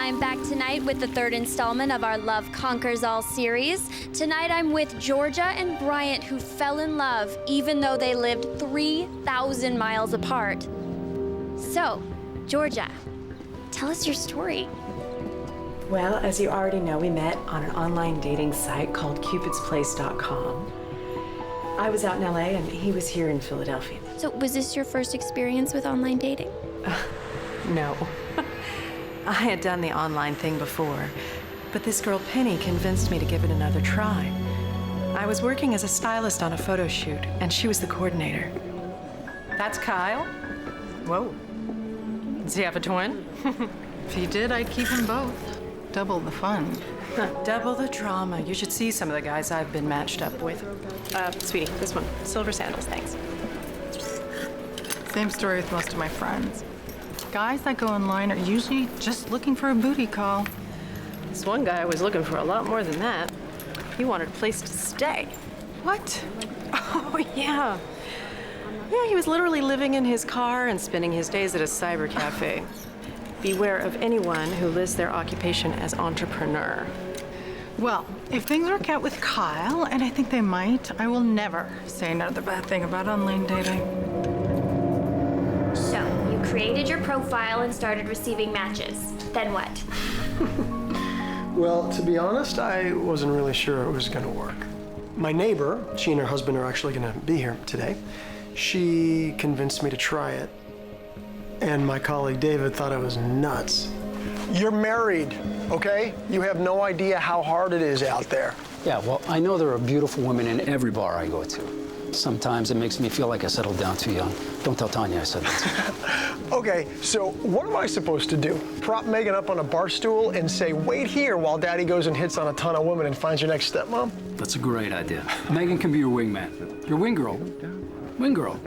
I'm back tonight with the third installment of our Love Conquers All series. Tonight I'm with Georgia and Bryant, who fell in love even though they lived 3,000 miles apart. So, Georgia, tell us your story. Well, as you already know, we met on an online dating site called cupidsplace.com. I was out in LA and he was here in Philadelphia. So, was this your first experience with online dating? No. I had done the online thing before, but this girl Penny convinced me to give it another try. I was working as a stylist on a photo shoot, and she was the coordinator. That's Kyle. Whoa. Does he have a twin? If he did, I'd keep them both. Double the fun. Double the drama. You should see some of the guys I've been matched up with. Sweetie, this one. Silver sandals, thanks. Same story with most of my friends. Guys that go online are usually just looking for a booty call. This one guy was looking for a lot more than that. He wanted a place to stay. What? Oh, yeah. Yeah, he was literally living in his car and spending his days at a cyber cafe. Beware of anyone who lists their occupation as entrepreneur. Well, if things work out with Kyle, and I think they might, I will never say another bad thing about online dating. So, you created your profile and started receiving matches. Then what? Well, to be honest, I wasn't really sure it was gonna work. My neighbor, she and her husband are actually gonna be here today. She convinced me to try it. And my colleague David thought I was nuts. You're married, okay? You have no idea how hard it is out there. Yeah, well, I know there are beautiful women in every bar I go to. Sometimes it makes me feel like I settled down too young. Don't tell Tanya I said that. Okay, so what am I supposed to do? Prop Megan up on a bar stool and say, wait here while Daddy goes and hits on a ton of women and finds your next stepmom? That's a great idea. Megan can be your wingman. Your wing girl. Wing girl.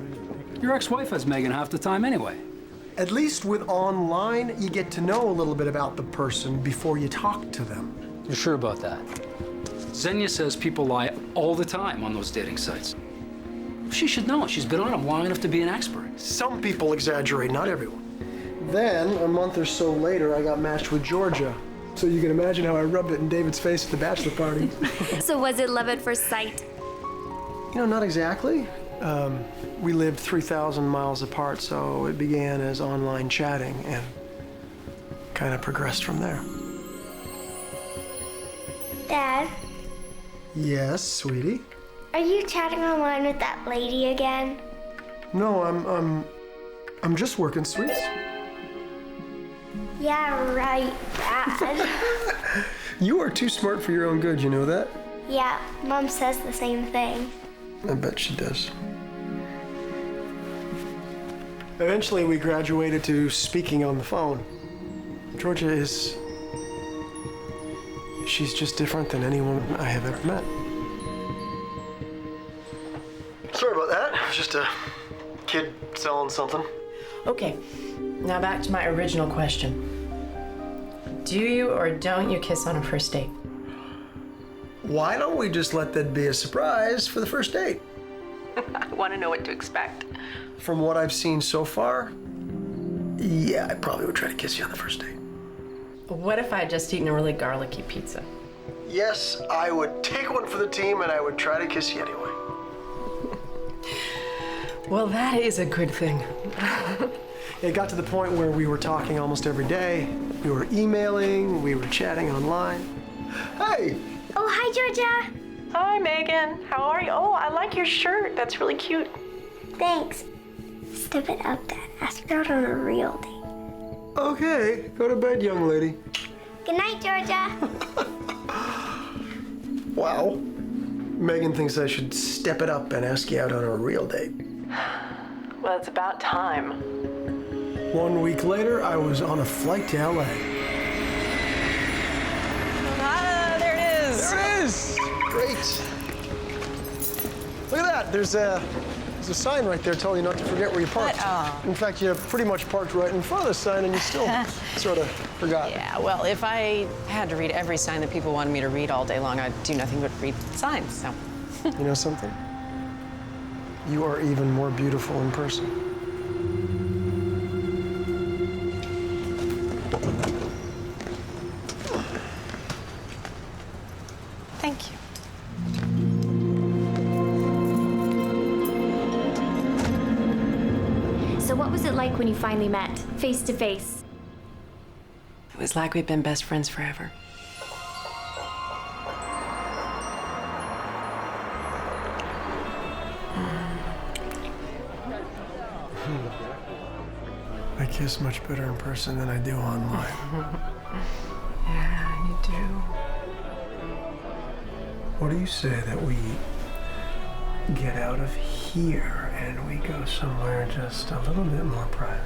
Your ex-wife has Megan half the time anyway. At least with online, you get to know a little bit about the person before you talk to them. You're sure about that? Xenia says people lie all the time on those dating sites. She should know. She's been on them long enough to be an expert. Some people exaggerate, not everyone. Then, a month or so later, I got matched with Georgia. So you can imagine how I rubbed it in David's face at the bachelor party. So was it love at first sight? You know, not exactly. We lived 3,000 miles apart, so it began as online chatting and kind of progressed from there. Dad, Yes, sweetie? are you chatting online with that lady again? No, I'm just working sweets. Yeah, right, Dad. You are too smart for your own good, you know that? Yeah, Mom says the same thing. I bet she does. Eventually, we graduated to speaking on the phone. Georgia is... she's just different than anyone I have ever met. Sorry about that. It was just a kid selling something. Okay, now back to my original question. Do you or don't you kiss on a first date? Why don't we just let that be a surprise for the first date? I want to know what to expect. From what I've seen so far, yeah, I probably would try to kiss you on the first date. What if I had just eaten a really garlicky pizza? Yes, I would take one for the team and I would try to kiss you anyway. Well, that is a good thing. It got to the point where we were talking almost every day. We were emailing, we were chatting online. Hey! Oh, hi, Georgia. Hi, Megan. How are you? Oh, I like your shirt. That's really cute. Thanks. Step it up, Dad. Ask her out on a real date. Okay, go to bed, young lady. Good night, Georgia. Wow. Megan thinks I should step it up and ask you out on a real date. Well, it's about time. 1 week later, I was on a flight to LA. Ah, there it is. There it is! Great. Look at that. There's a sign right there telling you not to forget where you parked. What? Oh. In fact, you pretty much parked right in front of the sign and you still sort of forgot. Yeah, well, if I had to read every sign that people wanted me to read all day long, I'd do nothing but read signs, so. You know something? You are even more beautiful in person. it like when you finally met, face to face? It was like we'd been best friends forever. I kiss much better in person than I do online. Yeah, you do. What do you say that we get out of here and we go somewhere just a little bit more private?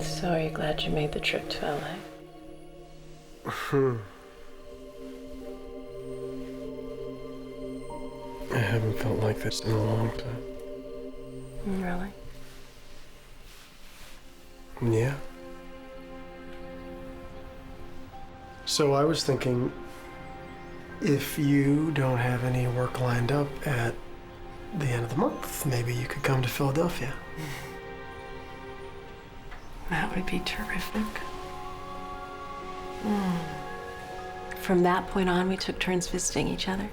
So are you glad you made the trip to LA? I haven't felt like this in a long time. Really? Yeah. So I was thinking, if you don't have any work lined up at the end of the month, maybe you could come to Philadelphia. That would be terrific. From that point on, we took turns visiting each other.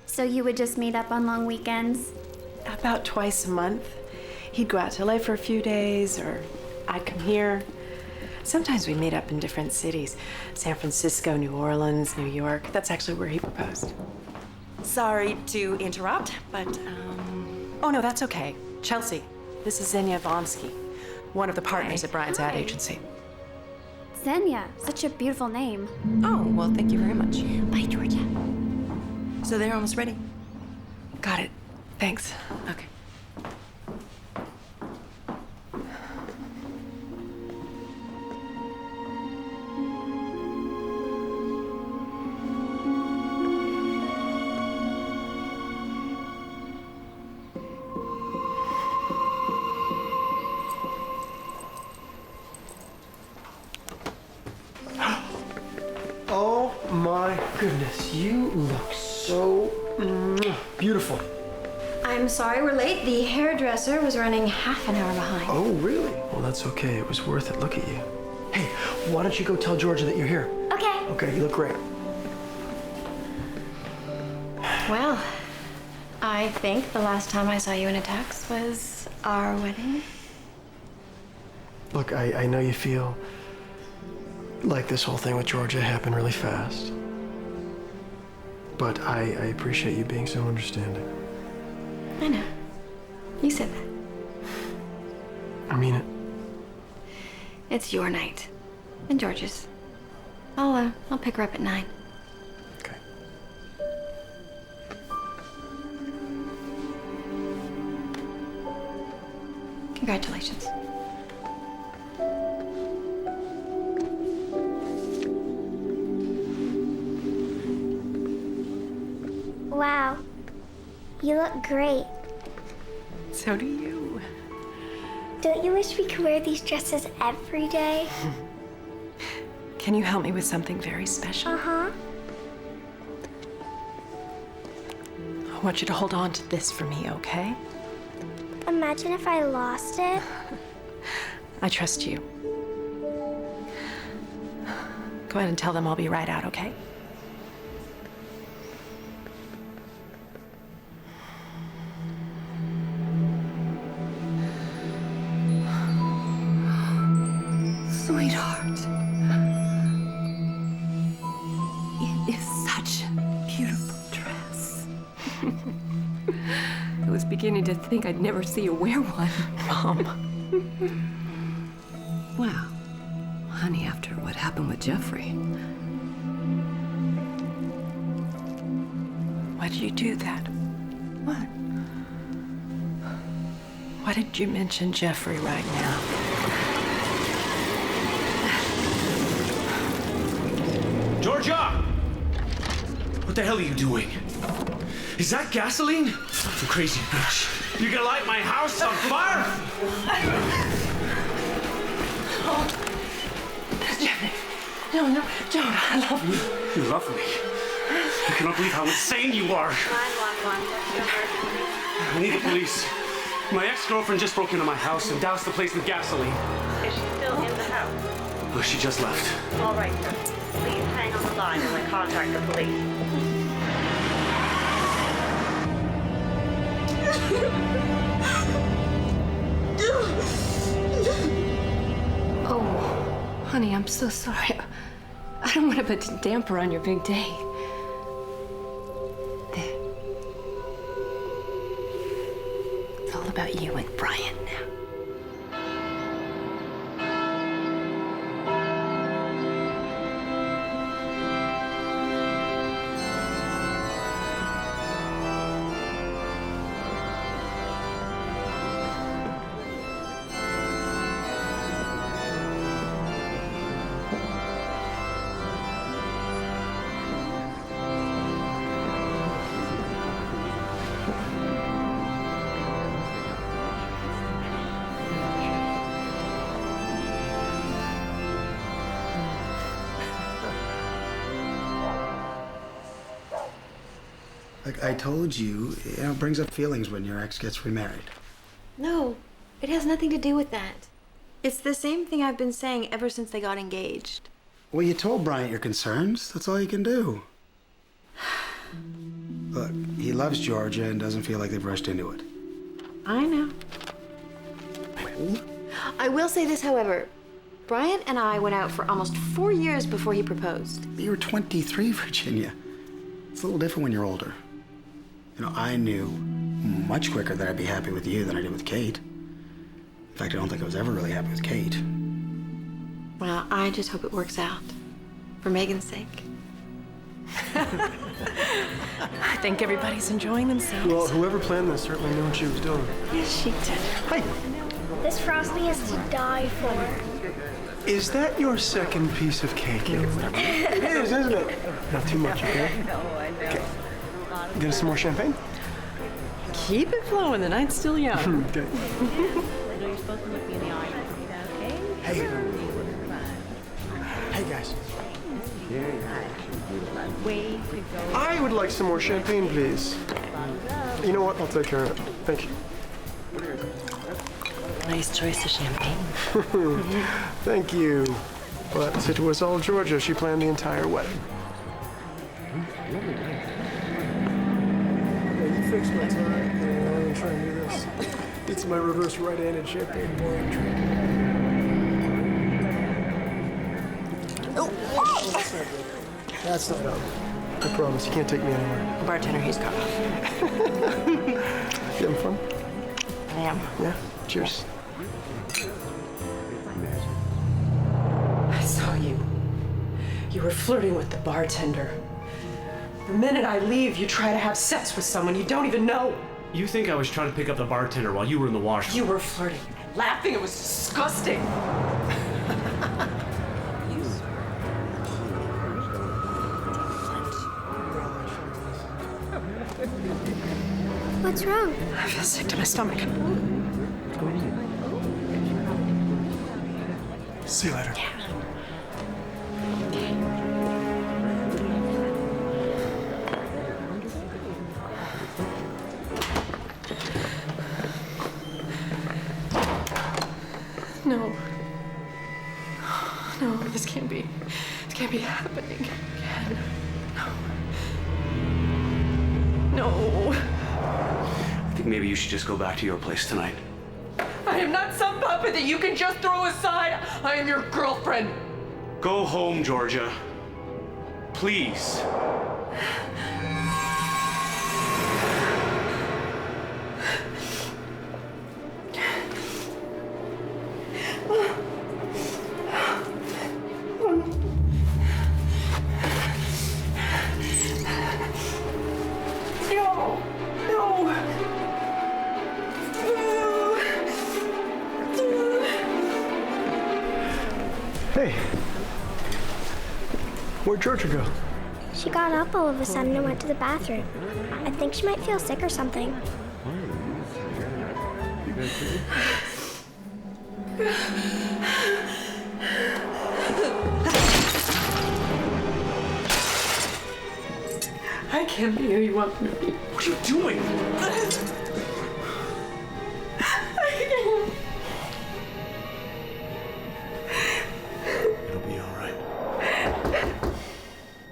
So you would just meet up on long weekends? About twice a month. He'd go out to LA for a few days, or I'd come here. Sometimes we meet up in different cities. San Francisco, New Orleans, New York. That's actually where he proposed. Sorry to interrupt, but, Oh, no, that's okay. Chelsea, this is Xenia Vonsky, one of the partners at Bryant's ad agency. Xenia, such a beautiful name. Oh, well, thank you very much. Bye, Georgia. So they're almost ready? Got it. Thanks. Okay. Oh my goodness, you look so beautiful. I'm sorry we're late. The hairdresser was running half an hour behind. Oh, really? Well, that's okay. It was worth it. Look at you. Hey, why don't you go tell Georgia that you're here? Okay. Okay, you look great. Well, I think the last time I saw you in a tux was our wedding. Look, I know you feel like this whole thing with Georgia happened really fast. But I appreciate you being so understanding. I know. You said that. I mean it. It's your night. And George's. I'll pick her up at 9. Okay. Congratulations. Wow, you look great. So do you. Don't you wish we could wear these dresses every day? Can you help me with something very special? Uh-huh. I want you to hold on to this for me, okay? Imagine if I lost it. I trust you. Go ahead and tell them I'll be right out, okay? Sweetheart, it is such a beautiful dress. I was beginning to think I'd never see you wear one. Mom. Well, honey, after what happened with Jeffrey. Why did you do that? What? Why did you mention Jeffrey right now? Georgia! What the hell are you doing? Is that gasoline? You crazy bitch. You're gonna light my house on fire? Jeffrey, no, don't. I love you. You love me. I cannot believe how insane you are. 911. I need the police. My ex-girlfriend just broke into my house and doused the place with gasoline. Is she still in the house? Well, she just left. All right, sir. Please hang on the line. line when I contact the police. Oh, honey, I'm so sorry. I don't want to put a damper on your big day. There. It's all about you and Bryant now. Like I told you, it brings up feelings when your ex gets remarried. No, it has nothing to do with that. It's the same thing I've been saying ever since they got engaged. Well, you told Bryant your concerns. That's all you can do. Look, he loves Georgia and doesn't feel like they've rushed into it. I know. I will say this, however. Bryant and I went out for almost 4 years before he proposed. You were 23, Virginia. It's a little different when you're older. You know, I knew much quicker that I'd be happy with you than I did with Kate. In fact, I don't think I was ever really happy with Kate. Well, I just hope it works out. For Megan's sake. I think everybody's enjoying themselves. Well, whoever planned this certainly knew what she was doing. Yes, she did. Hey, This frosty is to die for. is that your second piece of cake? It is, isn't it? Not too much, okay? Okay. Get us some more champagne? Keep it flowing, the night's still young. Okay. Hey. Hey, guys. I would like some more champagne, please. You know what? I'll take care of it. Thank you. Nice choice of champagne. Thank you. But it was all Georgia. She planned the entire wedding. You fixed my tie. I'm gonna try and do this. It's my reverse right-handed champagne pouring trick. That's not up. I promise. You can't take me anywhere. Bartender, he's cut off. You having fun? I am. Yeah. Cheers. I saw you. You were flirting with the bartender. The minute I leave, you try to have sex with someone you don't even know. You think I was trying to pick up the bartender while you were in the washroom? You were flirting and laughing. It was disgusting. What's wrong? I feel sick to my stomach. See you later. No. No, this can't be. This can't be happening again. No. No. I think maybe you should just go back to your place tonight. I am not some puppet that you can just throw aside. I am your girlfriend. Go home, Georgia. Please. Hey. Where'd Georgia go? She got up all of a sudden and went to the bathroom. I think she might feel sick or something. I can't be who you want me to be. What are you doing?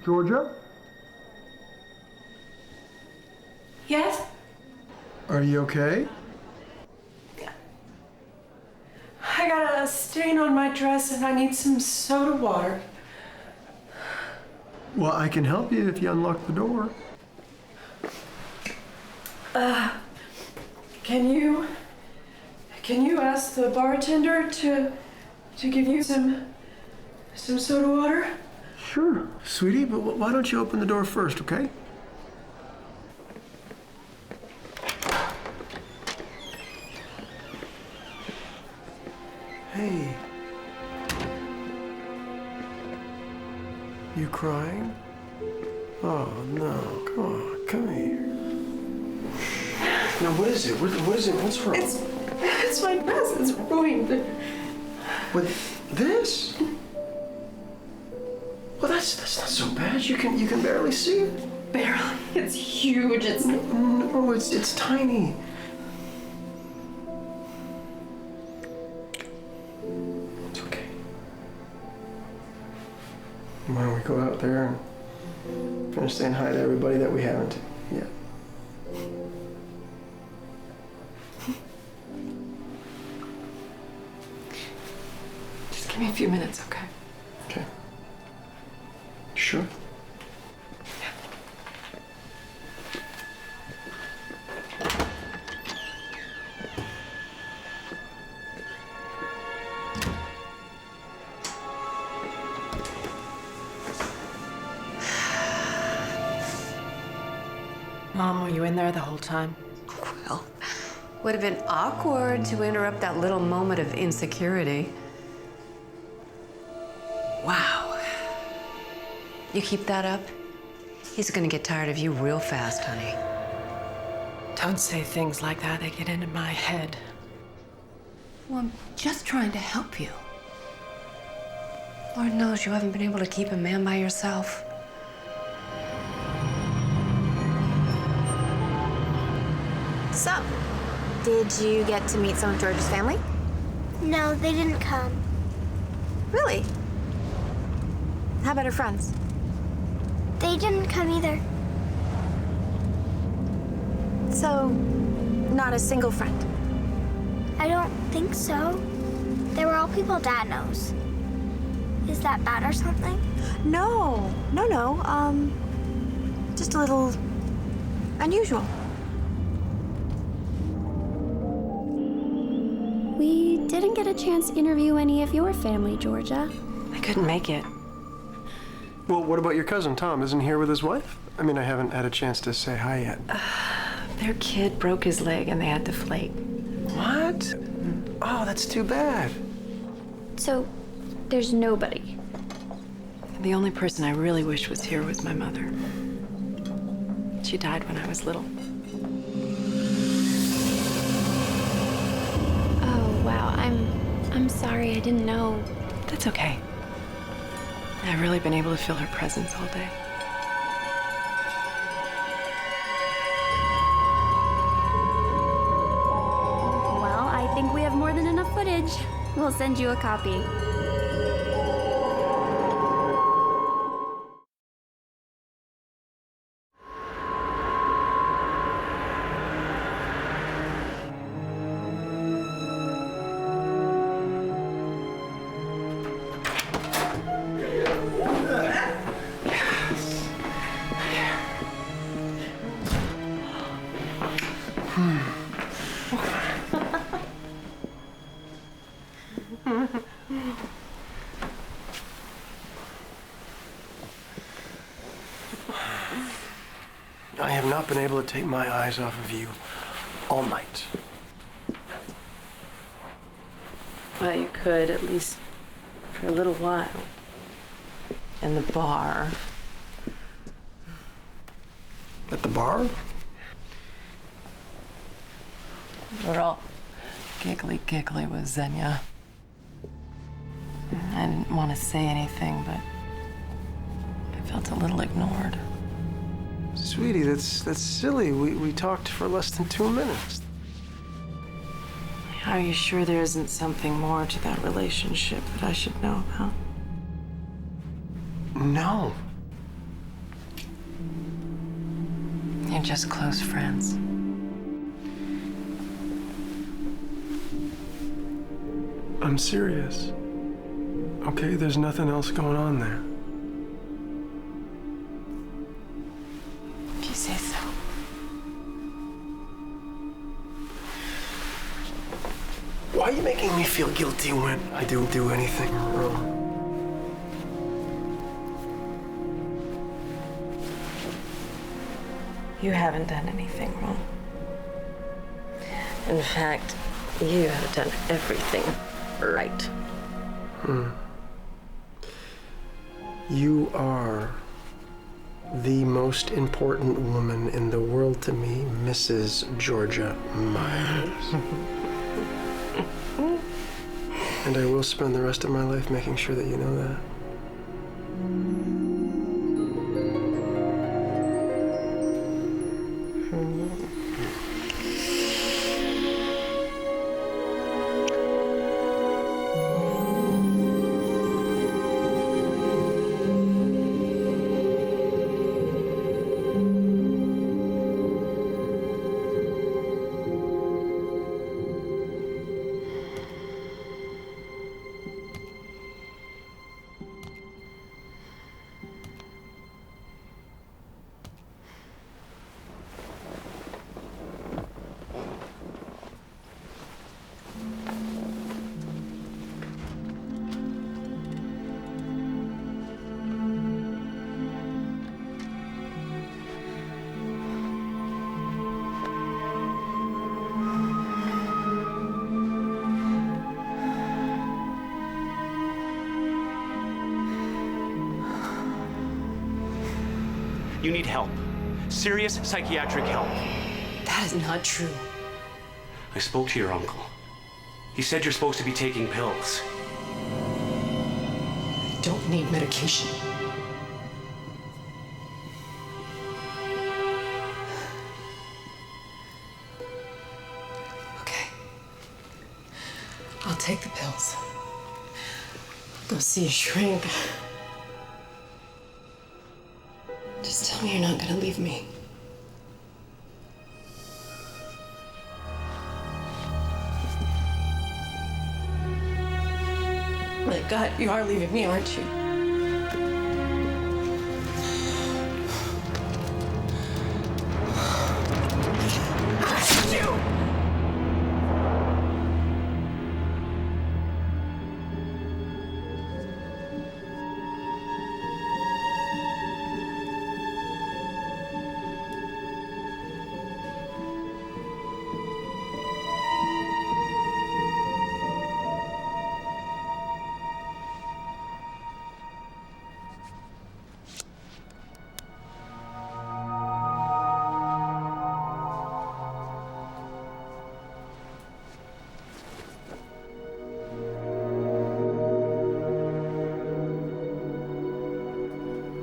Georgia? Yes? Are you okay? I got a stain on my dress and I need some soda water. Well, I can help you if you unlock the door. Can you ask the bartender to give you some soda water? Sure, sweetie, but why don't you open the door first, okay? Hey. You crying? Oh, no. Come on, come here. Now, what is it? What is it? What's wrong? It's my dress. It's ruined. With this? Well, that's not so bad. You can barely see it. Barely. It's huge. It's... No, it's tiny. It's okay. Why don't we go out there and finish saying hi to everybody that we haven't yet? Just give me a few minutes, okay? Okay. Sure. Mom, were you in there the whole time? Well, would have been awkward to interrupt that little moment of insecurity. Wow. You keep that up, he's gonna get tired of you real fast, honey. Don't say things like that. They get into my head. Well, I'm just trying to help you. Lord knows you haven't been able to keep a man by yourself. So, did you get to meet some of George's family? No, they didn't come. Really? How about her friends? They didn't come either. So, not a single friend? I don't think so. They were all people Dad knows. Is that bad or something? No. Just a little unusual. We didn't get a chance to interview any of your family, Georgia. I couldn't make it. Well, what about your cousin, Tom? Isn't he here with his wife? I mean, I haven't had a chance to say hi yet. Their kid broke his leg and they had to flake. What? Oh, that's too bad. So, there's nobody. The only person I really wish was here was my mother. She died when I was little. Oh, wow. I'm sorry. I didn't know. That's okay. I've really been able to feel her presence all day. Well, I think we have more than enough footage. We'll send you a copy. I have not been able to take my eyes off of you all night. Well, you could, at least for a little while. In the bar. At the bar? We're all giggly with Xenia. I didn't want to say anything, but I felt a little ignored. Sweetie, that's silly. We talked for less than 2 minutes. Are you sure there isn't something more to that relationship that I should know about? No. You're just close friends. I'm serious. Okay, there's nothing else going on there. If you say so. Why are you making me feel guilty when I don't do anything wrong? You haven't done anything wrong. In fact, you have done everything right. You are the most important woman in the world to me, Mrs. Georgia Myers. And I will spend the rest of my life making sure that you know that. You need help. Serious psychiatric help. That is not true. I spoke to your uncle. He said you're supposed to be taking pills. I don't need medication. Okay. I'll take the pills. Go see a shrink. Just tell me you're not gonna leave me. My God, you are leaving me, aren't you?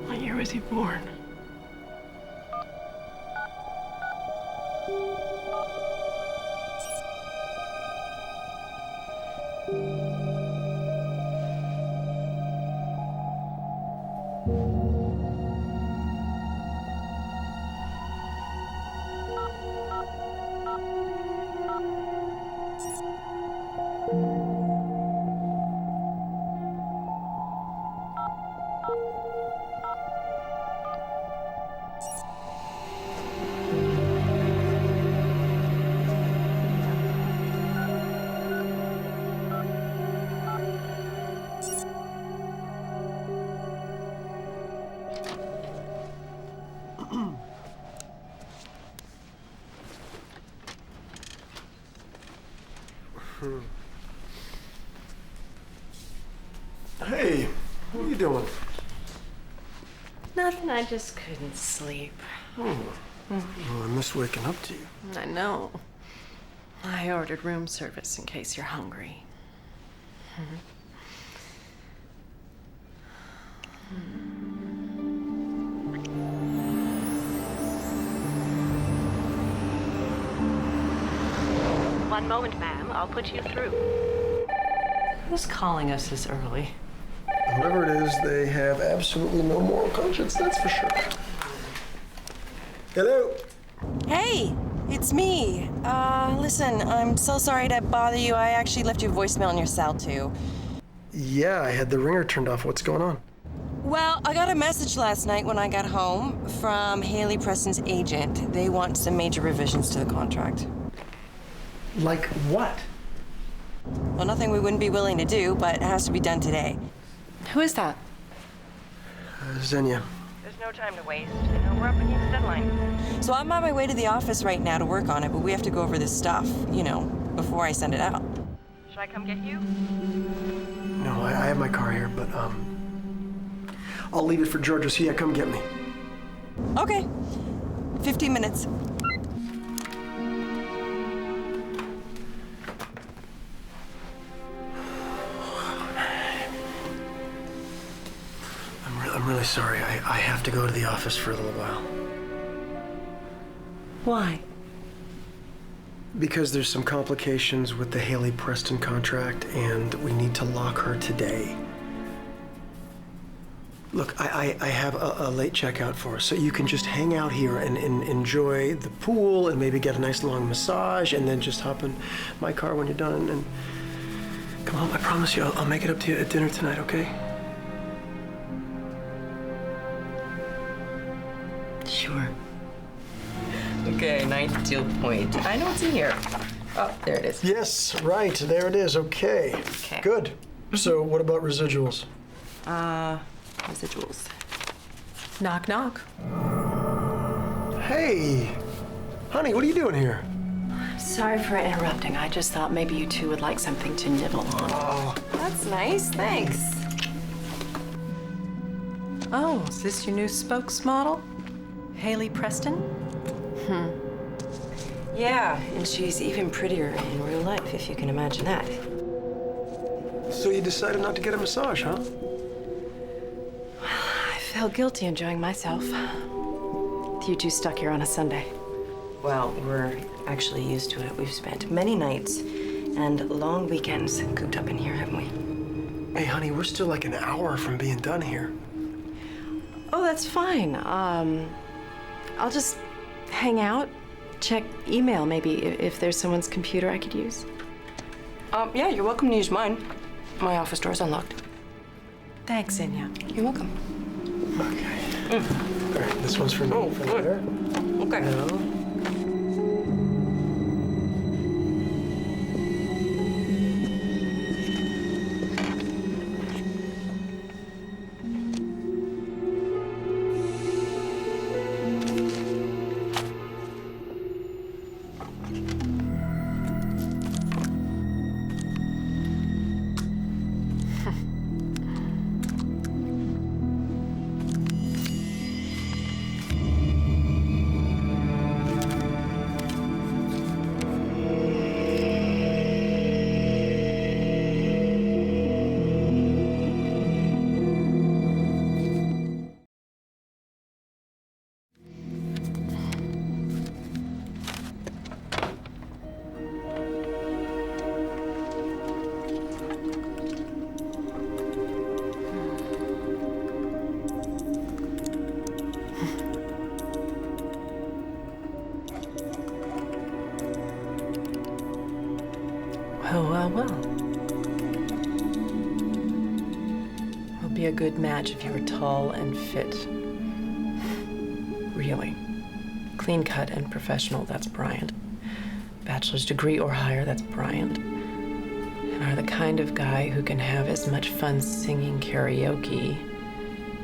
What year was he born? Hey, what are you doing? Nothing, I just couldn't sleep. Well, I miss waking up to you. I know. I ordered room service in case you're hungry. One moment, ma'am. I'll put you through. Who's calling us this early? Whoever it is, they have absolutely no moral conscience, that's for sure. Hello? Hey, it's me. Listen, I'm so sorry to bother you. I actually left you a voicemail in your cell, too. Yeah, I had the ringer turned off. What's going on? Well, I got a message last night when I got home from Haley Preston's agent. They want some major revisions to the contract. Like what? Well, nothing we wouldn't be willing to do, but it has to be done today. Who is that? Xenia. There's no time to waste. You know, we're up against deadline. So I'm on my way to the office right now to work on it, but we have to go over this stuff, you know, before I send it out. Should I come get you? No, I have my car here, but, I'll leave it for Georgia, so yeah, come get me. Okay. 15 minutes. I'm really sorry. I have to go to the office for a little while. Why? Because there's some complications with the Haley Preston contract, and we need to lock her today. Look, I have a late checkout for us, so you can just hang out here and enjoy the pool and maybe get a nice long massage, and then just hop in my car when you're done. And come on, I promise you, I'll make it up to you at dinner tonight, okay? Sure. Okay, 92 point. I know what's in here. Oh, there it is. Yes, right, there it is, okay. Okay. Good. So what about residuals? Residuals. Knock, knock. Hey, honey, what are you doing here? Sorry for interrupting. I just thought maybe you two would like something to nibble on. Oh, That's nice, thanks. Oh, is this your new spokesmodel? Haley Preston? Yeah, and she's even prettier in real life, if you can imagine that. so you decided not to get a massage, huh? I felt guilty enjoying myself. You two stuck here on a Sunday. Well, we're actually used to it. We've spent many nights and long weekends cooped up in here, haven't we? Hey, honey, we're still like an hour from being done here. Oh, that's fine. I'll just hang out, check email maybe if there's someone's computer I could use. Yeah, you're welcome to use mine. My office door's unlocked. Thanks, Xenia. You're welcome. Okay. All right, this one's for me. Oh, for good. later. Okay. No. Well. Will be a good match if you were tall and fit. Really. Clean cut and professional, that's Bryant. Bachelor's degree or higher, that's Bryant. And are the kind of guy who can have as much fun singing karaoke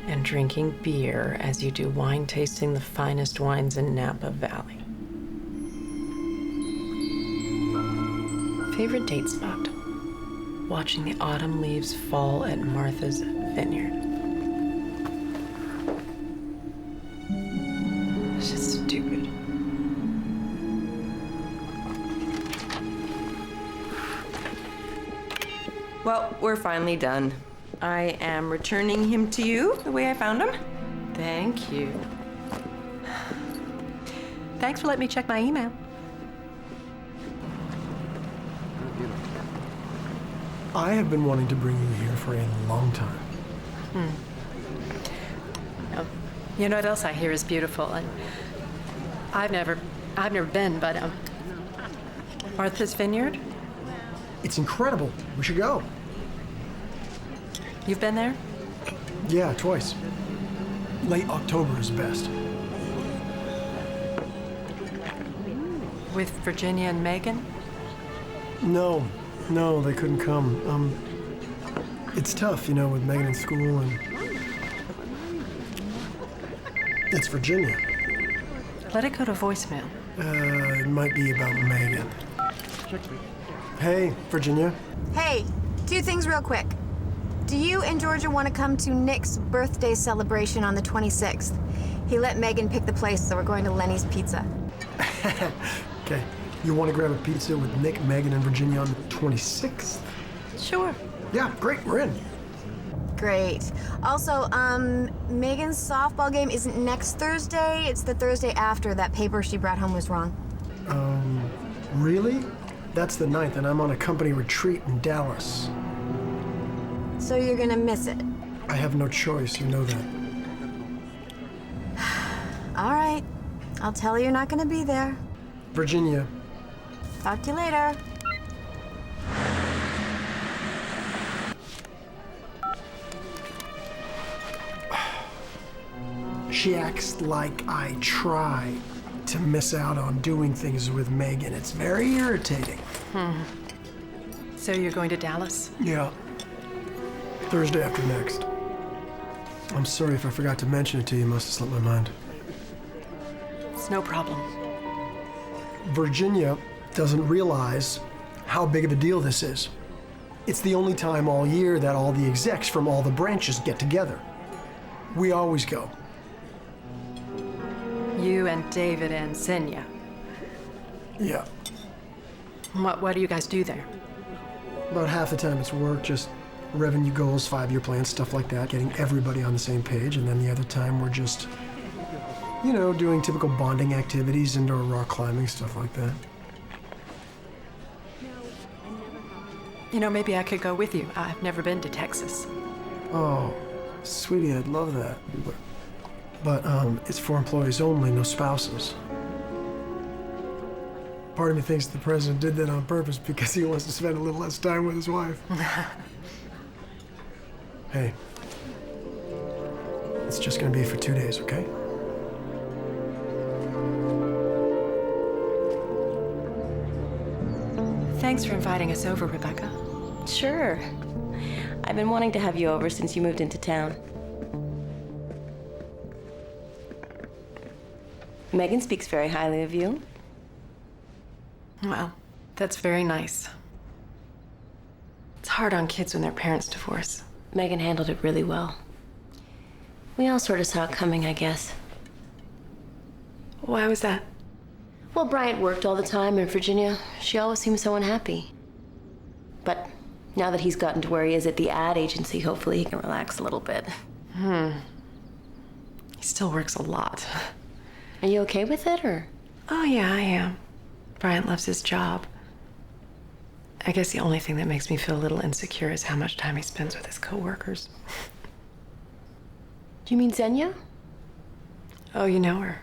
and drinking beer as you do wine tasting the finest wines in Napa Valley. Favorite date spot? Watching the autumn leaves fall at Martha's Vineyard. It's just stupid. Well, we're finally done. I am returning him to you the way I found him. Thank you. Thanks for letting me check my email. I have been wanting to bring you here for a long time. Oh, you know what else I hear is beautiful? And I've never been, but Martha's Vineyard? It's incredible. We should go. You've been there? Yeah, twice. Late October is best. With Virginia and Megan? No, they couldn't come. It's tough, you know, with Megan in school and... It's Virginia. Let it go to voicemail. It might be about Megan. Hey, Virginia. Hey, 2 things real quick. Do you and Georgia want to come to Nick's birthday celebration on the 26th? He let Megan pick the place, so we're going to Lenny's Pizza. Okay, you want to grab a pizza with Nick, Megan, and Virginia on the 26th? Sure. Yeah, great, we're in. Great. Also, Megan's softball game isn't next Thursday. It's the Thursday after. That paper she brought home was wrong. Really? That's the 9th, and I'm on a company retreat in Dallas. So you're gonna miss it? I have no choice, you know that. All right. I'll tell her you're not gonna be there. Virginia. Talk to you later. She acts like I try to miss out on doing things with Megan. It's very irritating. So you're going to Dallas? Yeah. Thursday after next. I'm sorry if I forgot to mention it to you. Must have slipped my mind. It's no problem. Virginia doesn't realize how big of a deal this is. It's the only time all year that all the execs from all the branches get together. We always go. You and David and Xenia. Yeah. What do you guys do there? About half the time it's work, just revenue goals, 5-year plans, stuff like that, getting everybody on the same page. And then the other time we're just, you know, doing typical bonding activities, indoor rock climbing, stuff like that. You know, maybe I could go with you. I've never been to Texas. Oh, sweetie, I'd love that. But it's for employees only, no spouses. Part of me thinks the president did that on purpose because he wants to spend a little less time with his wife. Hey, it's just gonna be for 2 days, okay? Thanks for inviting us over, Rebecca. Sure. I've been wanting to have you over since you moved into town. Megan speaks very highly of you. Well, that's very nice. It's hard on kids when their parents divorce. Megan handled it really well. We all sort of saw it coming, I guess. Why was that? Well, Bryant worked all the time, and Virginia, she always seemed so unhappy. But now that he's gotten to where he is at the ad agency, hopefully he can relax a little bit. He still works a lot. Are you okay with it, or? Oh, yeah, I am. Bryant loves his job. I guess the only thing that makes me feel a little insecure is how much time he spends with his coworkers. Do you mean Xenia? Oh, you know her?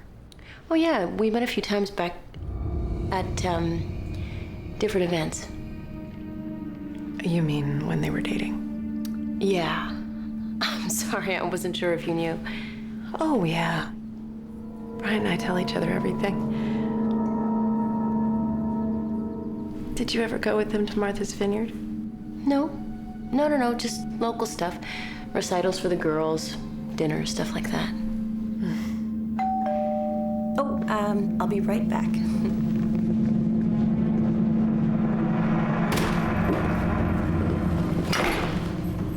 Oh, yeah, we met a few times back at, different events. You mean when they were dating? Yeah. I'm sorry, I wasn't sure if you knew. Oh, yeah. Bryant and I tell each other everything. Did you ever go with them to Martha's Vineyard? No, just local stuff. Recitals for the girls, dinner, stuff like that. Oh, I'll be right back.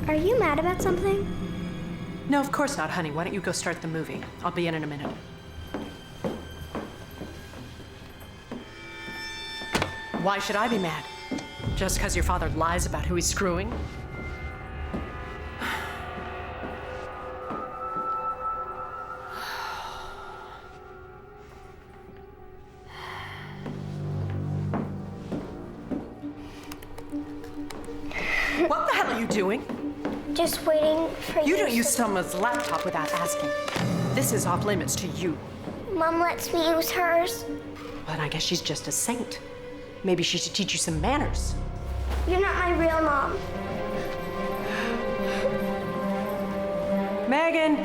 Are you mad about something? No, of course not, honey. Why don't you go start the movie? I'll be in a minute. Why should I be mad? Just because your father lies about who he's screwing? What the hell are you doing? Just waiting for you. You don't use someone's laptop without asking. This is off limits to you. Mom lets me use hers. But I guess she's just a saint. Maybe she should teach you some manners. You're not my real mom. Megan!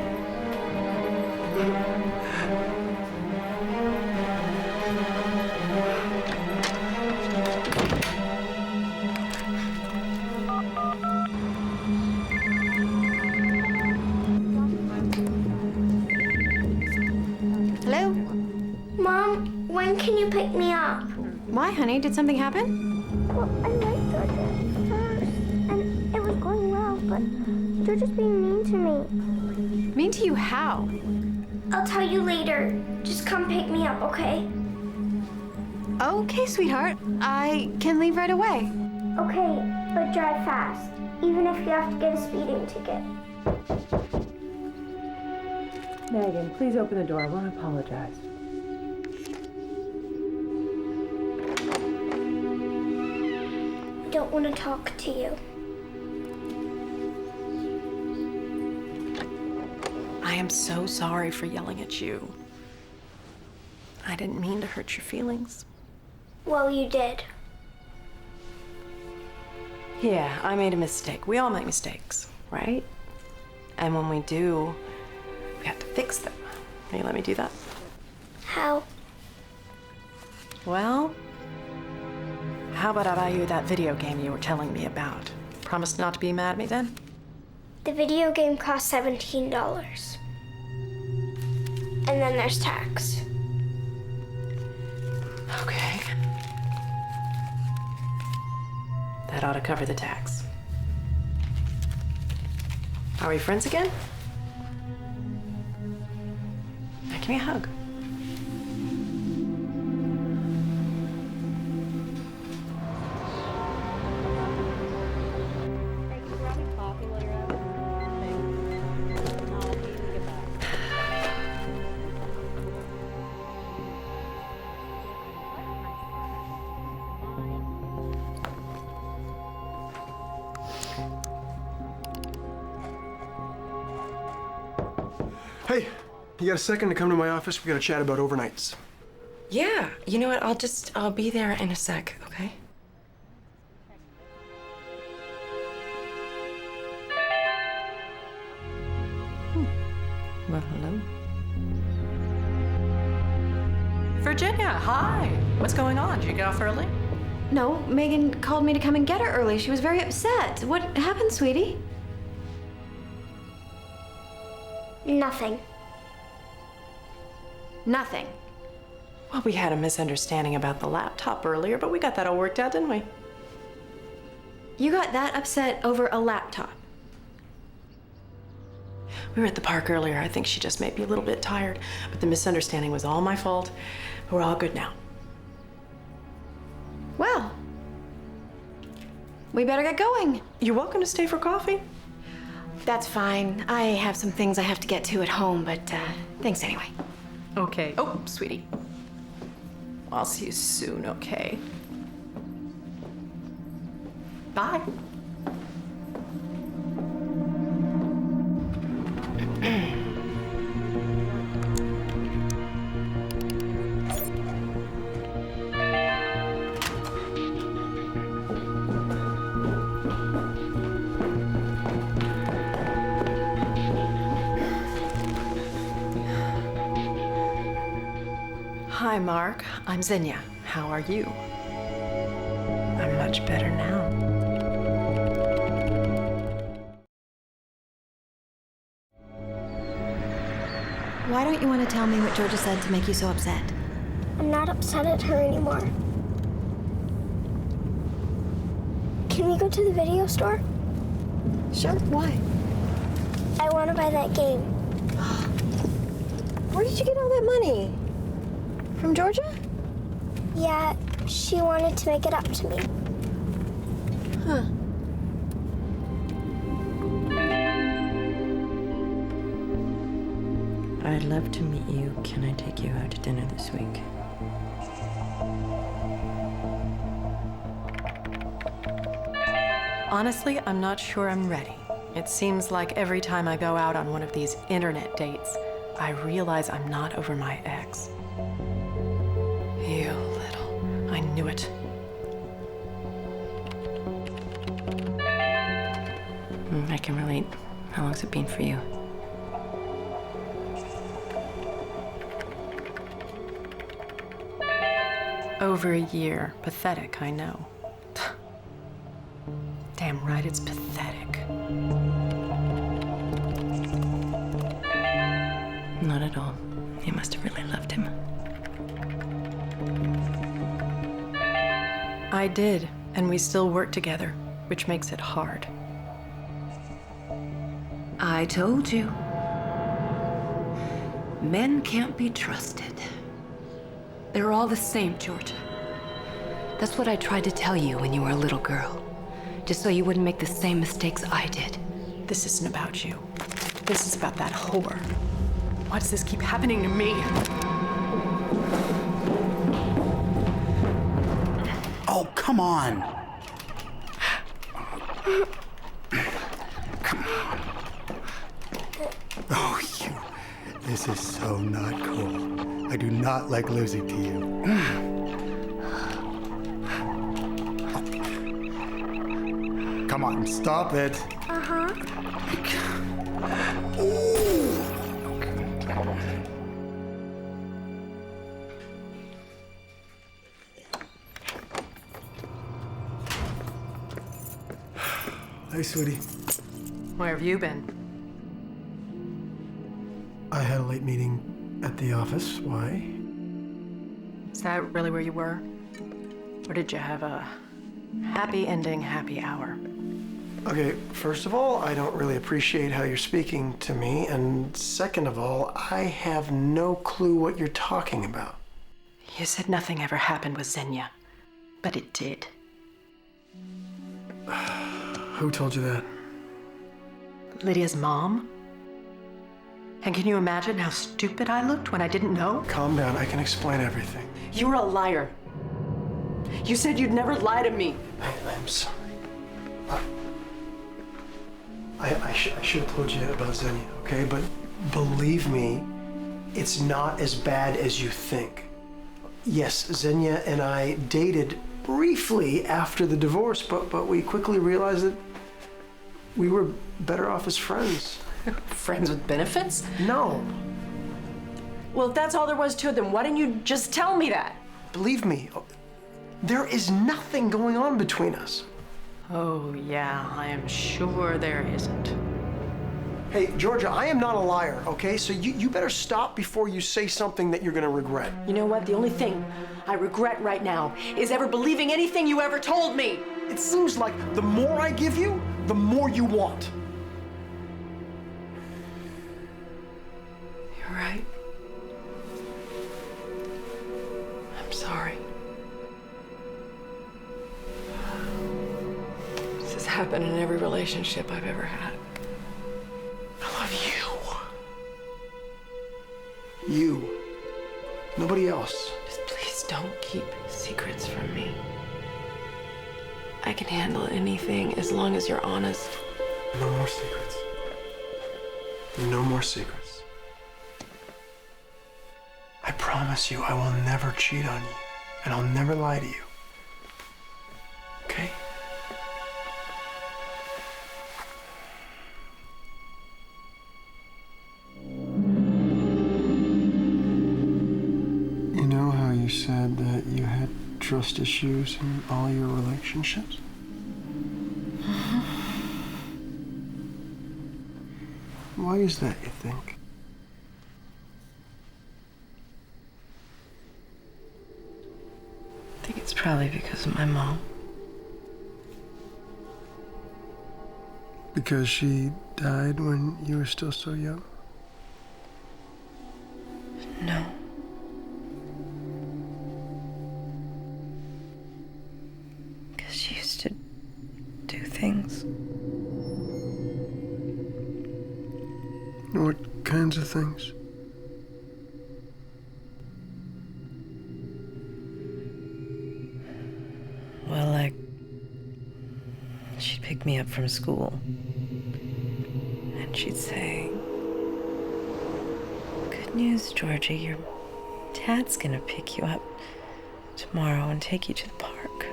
Hello? Mom, when can you pick me up? Why, honey? Did something happen? Well, I liked Georgia at first, and it was going well, but Georgia's being mean to me. Mean to you how? I'll tell you later. Just come pick me up, okay? Okay, sweetheart. I can leave right away. Okay, but drive fast, even if you have to get a speeding ticket. Megan, please open the door. I want to apologize. I don't want to talk to you. I am so sorry for yelling at you. I didn't mean to hurt your feelings. Well, you did. Yeah, I made a mistake. We all make mistakes, right? And when we do, we have to fix them. Will you let me do that? How? Well, how about I buy you that video game you were telling me about? Promise not to be mad at me then? The video game costs $17. And then there's tax. Okay. That ought to cover the tax. Are we friends again? Now give me a hug. Hey, you got a second to come to my office? We got to chat about overnights. Yeah, you know what? I'll be there in a sec, okay? Well, hello. Virginia, hi. What's going on? Did you get off early? No, Megan called me to come and get her early. She was very upset. What happened, sweetie? Nothing. Nothing. Well, we had a misunderstanding about the laptop earlier, but we got that all worked out, didn't we? You got that upset over a laptop? We were at the park earlier. I think she just made me a little bit tired, but the misunderstanding was all my fault. We're all good now. Well, we better get going. You're welcome to stay for coffee. That's fine. I have some things I have to get to at home, but thanks anyway. Okay. Oh, sweetie. I'll see you soon, okay? Bye. Hi, Mark. I'm Xenia. How are you? I'm much better now. Why don't you want to tell me what Georgia said to make you so upset? I'm not upset at her anymore. Can we go to the video store? Sure. Why? I want to buy that game. Where did you get all that money? From Georgia? Yeah, she wanted to make it up to me. Huh. I'd love to meet you. Can I take you out to dinner this week? Honestly, I'm not sure I'm ready. It seems like every time I go out on one of these internet dates, I realize I'm not over my ex. You little... I knew it. I can relate. How long's it been for you? Over a year. Pathetic, I know. Damn right, it's pathetic. Not at all. You must have really loved him. I did, and we still work together, which makes it hard. I told you. Men can't be trusted. They're all the same, Georgia. That's what I tried to tell you when you were a little girl. Just so you wouldn't make the same mistakes I did. This isn't about you. This is about that whore. Why does this keep happening to me? Oh, come on. Come on. Oh, you. This is so not cool. I do not like losing to you. Come on, stop it. Uh-huh. Hey, sweetie. Where have you been? I had a late meeting at the office. Why? Is that really where you were? Or did you have a happy ending, happy hour? Okay, first of all, I don't really appreciate how you're speaking to me. And second of all, I have no clue what you're talking about. You said nothing ever happened with Xenia, but it did. Who told you that? Lydia's mom? And can you imagine how stupid I looked when I didn't know? Calm down, I can explain everything. You were a liar. You said you'd never lie to me. I'm sorry. I should have told you about Xenia, okay? But believe me, it's not as bad as you think. Yes, Xenia and I dated briefly after the divorce, but we quickly realized that we were better off as friends. Friends with benefits? No. Well, if that's all there was to it, then why didn't you just tell me that? Believe me, there is nothing going on between us. Oh, yeah, I am sure there isn't. Hey, Georgia, I am not a liar, okay? So you better stop before you say something that you're gonna regret. You know what? The only thing I regret right now is ever believing anything you ever told me. It seems like the more I give you, the more you want. You're right. I'm sorry. This has happened in every relationship I've ever had. I love you. You. Nobody else. Just please don't keep secrets from me. I can handle anything as long as you're honest. No more secrets. No more secrets. I promise you I will never cheat on you, and I'll never lie to you. Okay? You know how you said that you had trust issues in all your relationships? Why is that, you think? I think it's probably because of my mom. Because she died when you were still so young? No. Because she used to do things. What kinds of things? Well, like, she'd pick me up from school. And she'd say, Good news, Georgia. Your dad's gonna pick you up tomorrow and take you to the park.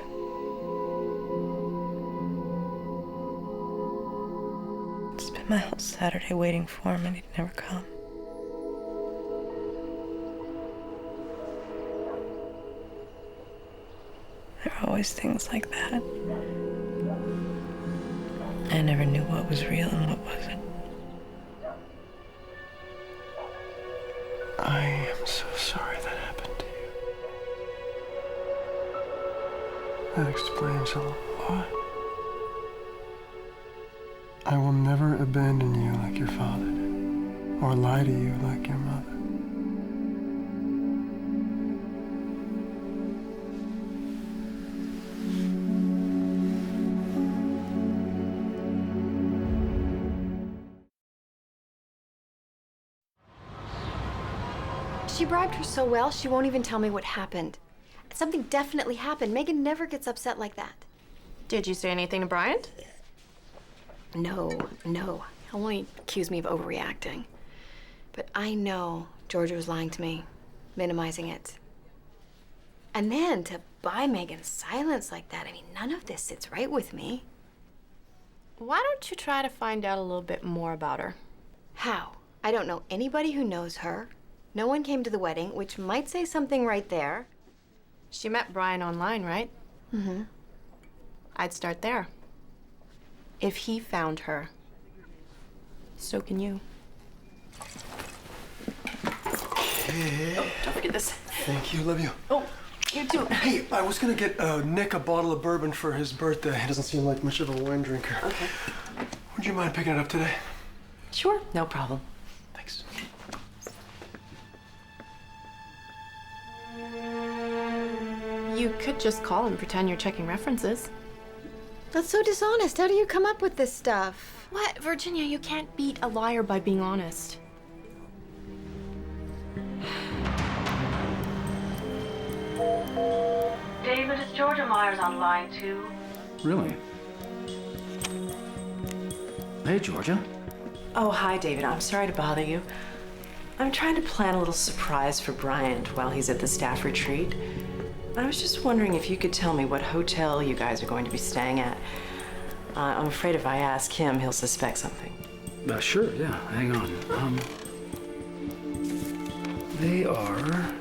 Spent my whole Saturday waiting for him, and he'd never come. There are always things like that. I never knew what was real and what wasn't. I am so sorry that happened to you. That explains a lot. I will never abandon you like your father did, or lie to you like your mother. She bribed her so well, she won't even tell me what happened. Something definitely happened. Megan never gets upset like that. Did you say anything to Bryant? No. He'll only accuse me of overreacting. But I know Georgia was lying to me, minimizing it. And then to buy Megan's silence like that, I mean, none of this sits right with me. Why don't you try to find out a little bit more about her? How? I don't know anybody who knows her. No one came to the wedding, which might say something right there. She met Brian online, right? Mm-hmm. I'd start there. If he found her, so can you. Okay. Oh, don't forget this. Thank you, love you. Oh, you too. Hey, I was gonna get Nick a bottle of bourbon for his birthday. He doesn't seem like much of a wine drinker. Okay. Would you mind picking it up today? Sure, no problem. Thanks. You could just call and pretend you're checking references. That's so dishonest. How do you come up with this stuff? What? Virginia, you can't beat a liar by being honest. David, is Georgia Myers on line 2? Really? Hey, Georgia. Oh, hi, David. I'm sorry to bother you. I'm trying to plan a little surprise for Bryant while he's at the staff retreat. I was just wondering if you could tell me what hotel you guys are going to be staying at. I'm afraid if I ask him, he'll suspect something. Sure, yeah. Hang on. They are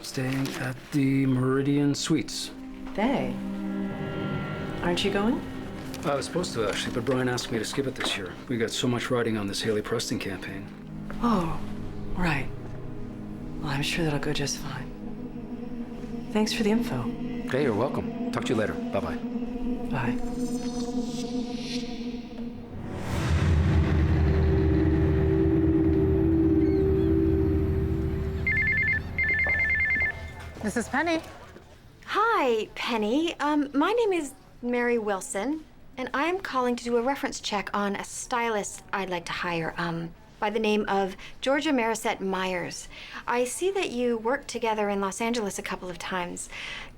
staying at the Meridian Suites. They? Aren't you going? I was supposed to, actually, but Brian asked me to skip it this year. We got so much riding on this Haley Preston campaign. Oh, right. Well, I'm sure that'll go just fine. Thanks for the info. Hey, you're welcome. Talk to you later. Bye-bye. Bye. This is Penny. Hi, Penny. My name is Mary Wilson, and I am calling to do a reference check on a stylist I'd like to hire, by the name of Georgia Marisette Myers. I see that you worked together in Los Angeles a couple of times.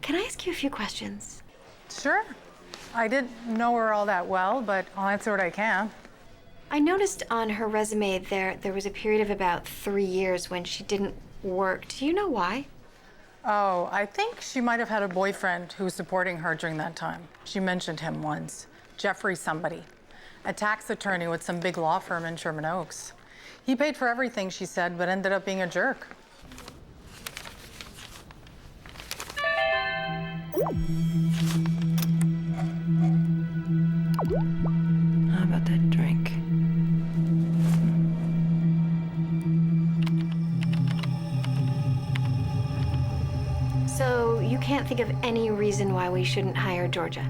Can I ask you a few questions? Sure. I didn't know her all that well, but I'll answer what I can. I noticed on her resume there was a period of about 3 years when she didn't work. Do you know why? Oh, I think she might have had a boyfriend who was supporting her during that time. She mentioned him once. Jeffrey somebody. A tax attorney with some big law firm in Sherman Oaks. He paid for everything, she said, but ended up being a jerk. How about that drink? So you can't think of any reason why we shouldn't hire Georgia?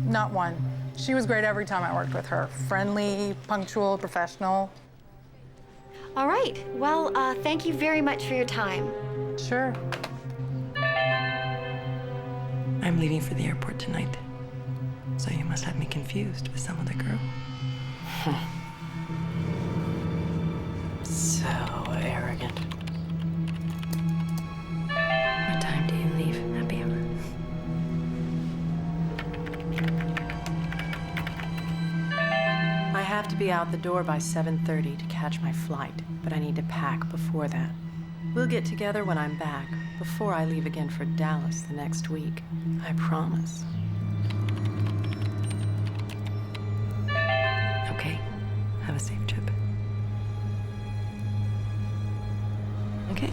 Not one. She was great every time I worked with her. Friendly, punctual, professional. All right. Well, thank you very much for your time. Sure. I'm leaving for the airport tonight. So you must have me confused with some other girl. So arrogant. What time do you leave, Happy Hour? I have have to be out the door by 7:30 to catch my flight, but I need to pack before that. We'll get together when I'm back, before I leave again for Dallas the next week. I promise. Okay. Have a safe trip. Okay.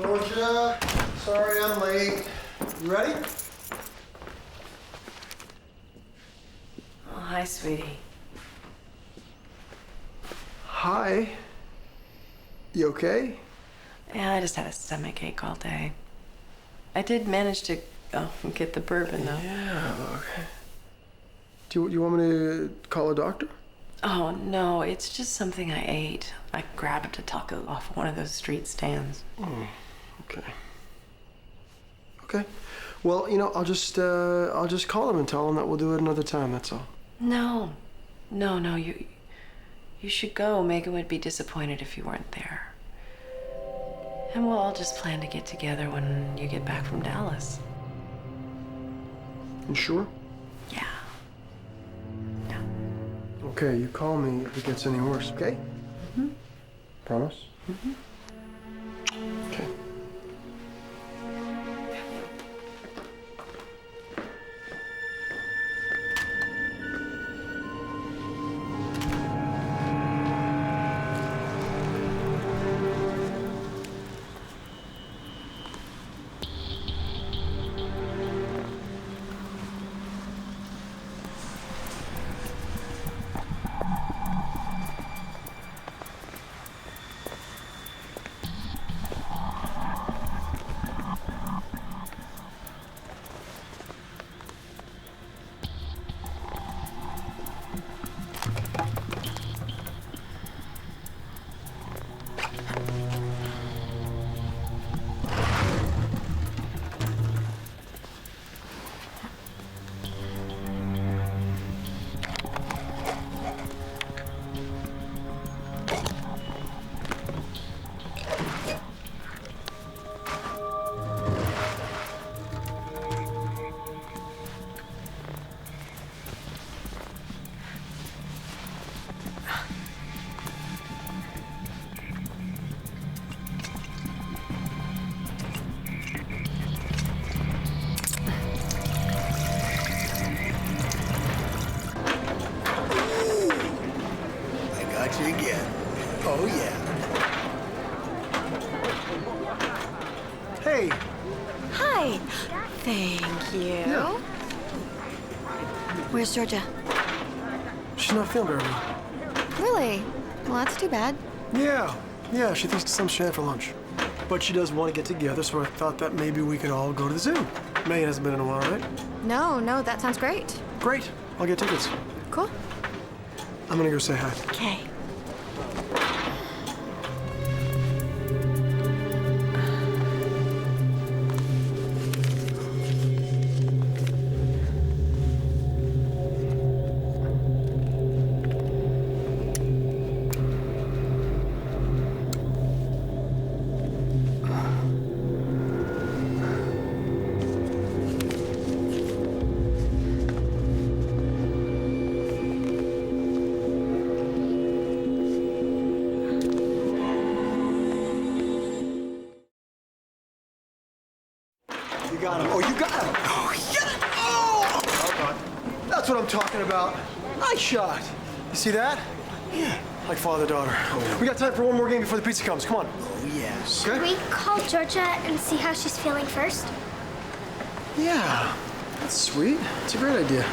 Georgia, sorry I'm late. You ready? Oh, hi, sweetie. Hi. You okay? Yeah, I just had a stomach ache all day. I did manage to get the bourbon, though. Yeah, okay. Do you want me to call a doctor? Oh, no, it's just something I ate. I grabbed a taco off one of those street stands. Oh, okay. Okay. Well, I'll just call him and tell him that we'll do it another time, that's all. No, you should go. Megan would be disappointed if you weren't there. And we'll all just plan to get together when you get back from Dallas. You sure? Yeah. Okay, you call me if it gets any worse, okay? Mm-hmm. Promise? Mm-hmm. Okay. Again. Oh, yeah. Hey. Hi. Thank you. Yeah. Where's Georgia? She's not feeling very well. Really? Well, that's too bad. Yeah, she thinks some shit for lunch. But she does want to get together, so I thought that maybe we could all go to the zoo. Megan hasn't been in a while, right? No, that sounds great. Great. I'll get tickets. Cool. I'm gonna go say hi. Okay. Got him. Oh, you got him. Oh, yeah. Oh, God. That's what I'm talking about. Nice shot. You see that? Yeah. Like father-daughter. Oh. We got time for one more game before the pizza comes. Come on. Oh, yeah. Should we call Georgia and see how she's feeling first? Yeah, that's sweet. It's a great idea.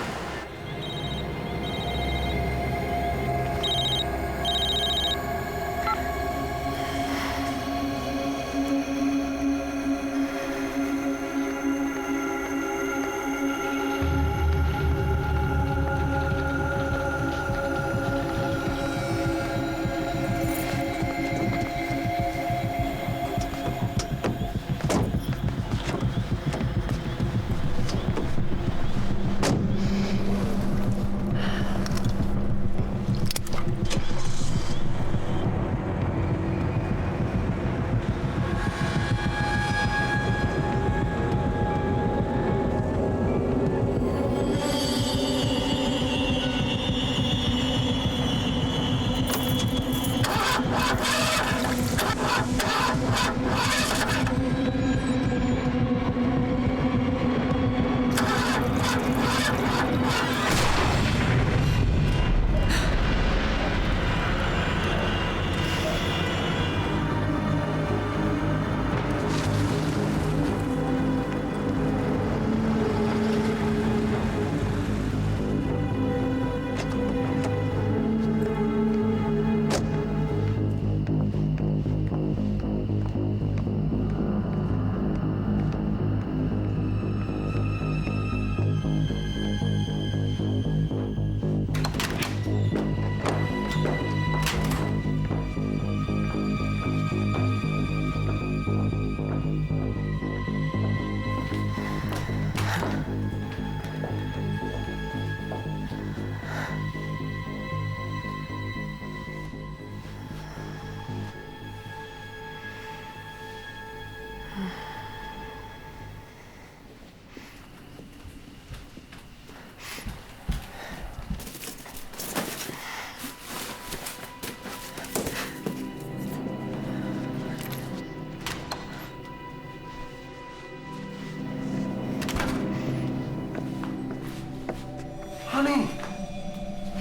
Honey.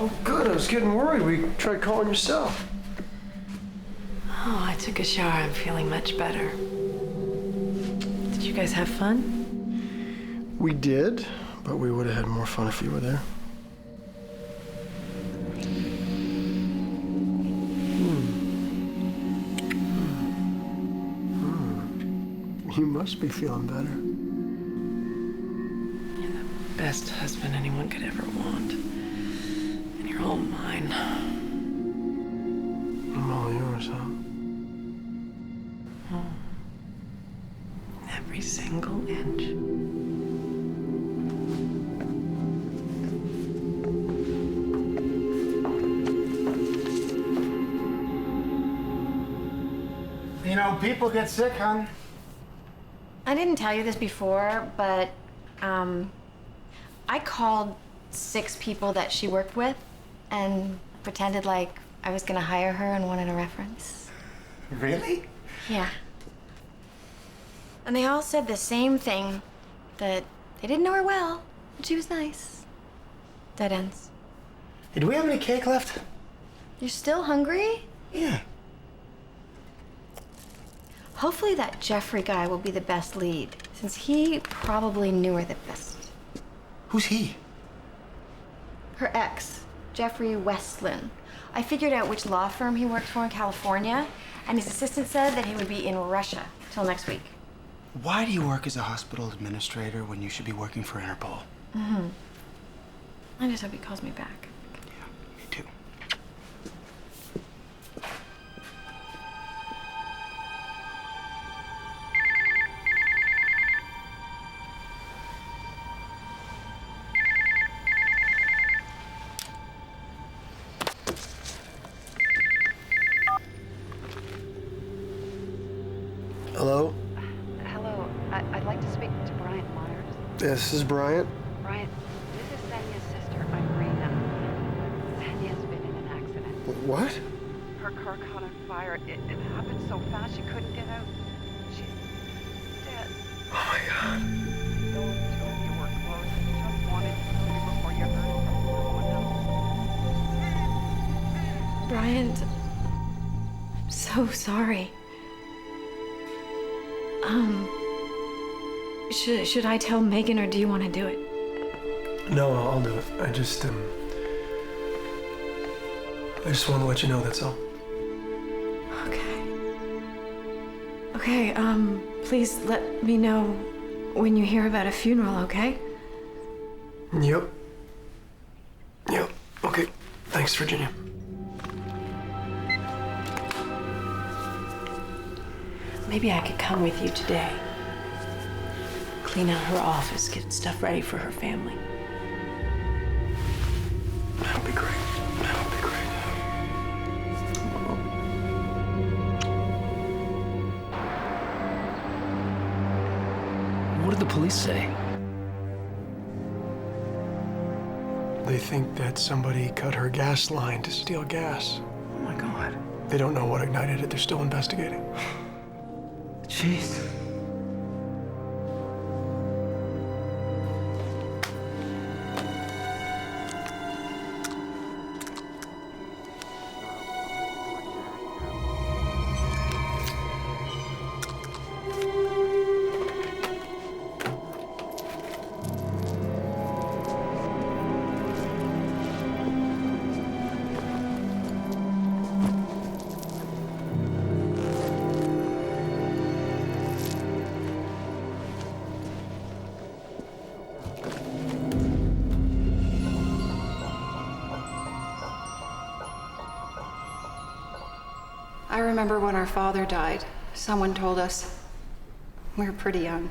Oh, good. I was getting worried. We tried calling yourself. Oh, I took a shower. I'm feeling much better. Did you guys have fun? We did, but we would have had more fun if you were there. You must be feeling better. You're the best husband anyone could ever want. And you're all mine. I'm all yours, huh? Every single inch. You know, people get sick, hon. I didn't tell you this before, but I called 6 people that she worked with and pretended like I was gonna hire her and wanted a reference. Really? Yeah. And they all said the same thing, that they didn't know her well, but she was nice. Dead ends. Hey, do we have any cake left? You're still hungry? Yeah. Hopefully that Jeffrey guy will be the best lead, since he probably knew her the best. Who's he? Her ex, Jeffrey Westland. I figured out which law firm he worked for in California, and his assistant said that he would be in Russia till next week. Why do you work as a hospital administrator when you should be working for Interpol? I just hope he calls me back. Me too. Hello? Hello, I'd like to speak to Bryant Myers. This is Bryant. Bryant, this is Xenia's sister, Irina. Xenia's been in an accident. What? Her car caught on fire. It happened so fast she couldn't get out. She's dead. Oh my God. Those two of you were close. Just wanted you before you heard from someone else. Bryant, I'm so sorry. Should I tell Megan, or do you want to do it? No, I'll do it. I just want to let you know, that's all. Okay, please let me know when you hear about a funeral, okay? Yep. Okay. Thanks, Virginia. Maybe I could come with you today. Clean out her office, get stuff ready for her family. That would be great. What did the police say? They think that somebody cut her gas line to steal gas. Oh my God. They don't know what ignited it. They're still investigating. Jeez. I remember when our father died, someone told us, we were pretty young,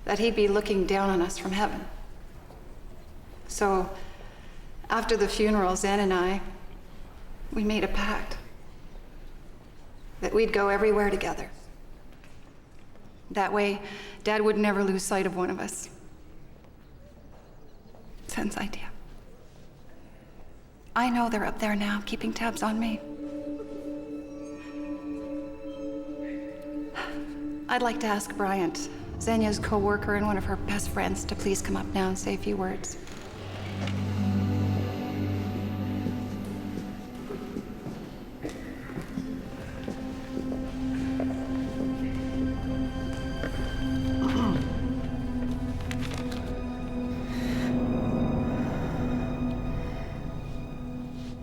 that he'd be looking down on us from heaven. So, after the funeral, Zen and I, we made a pact that we'd go everywhere together. That way, Dad would never lose sight of one of us. Zen's idea. I know they're up there now, keeping tabs on me. I'd like to ask Bryant, Xenia's co-worker and one of her best friends, to please come up now and say a few words.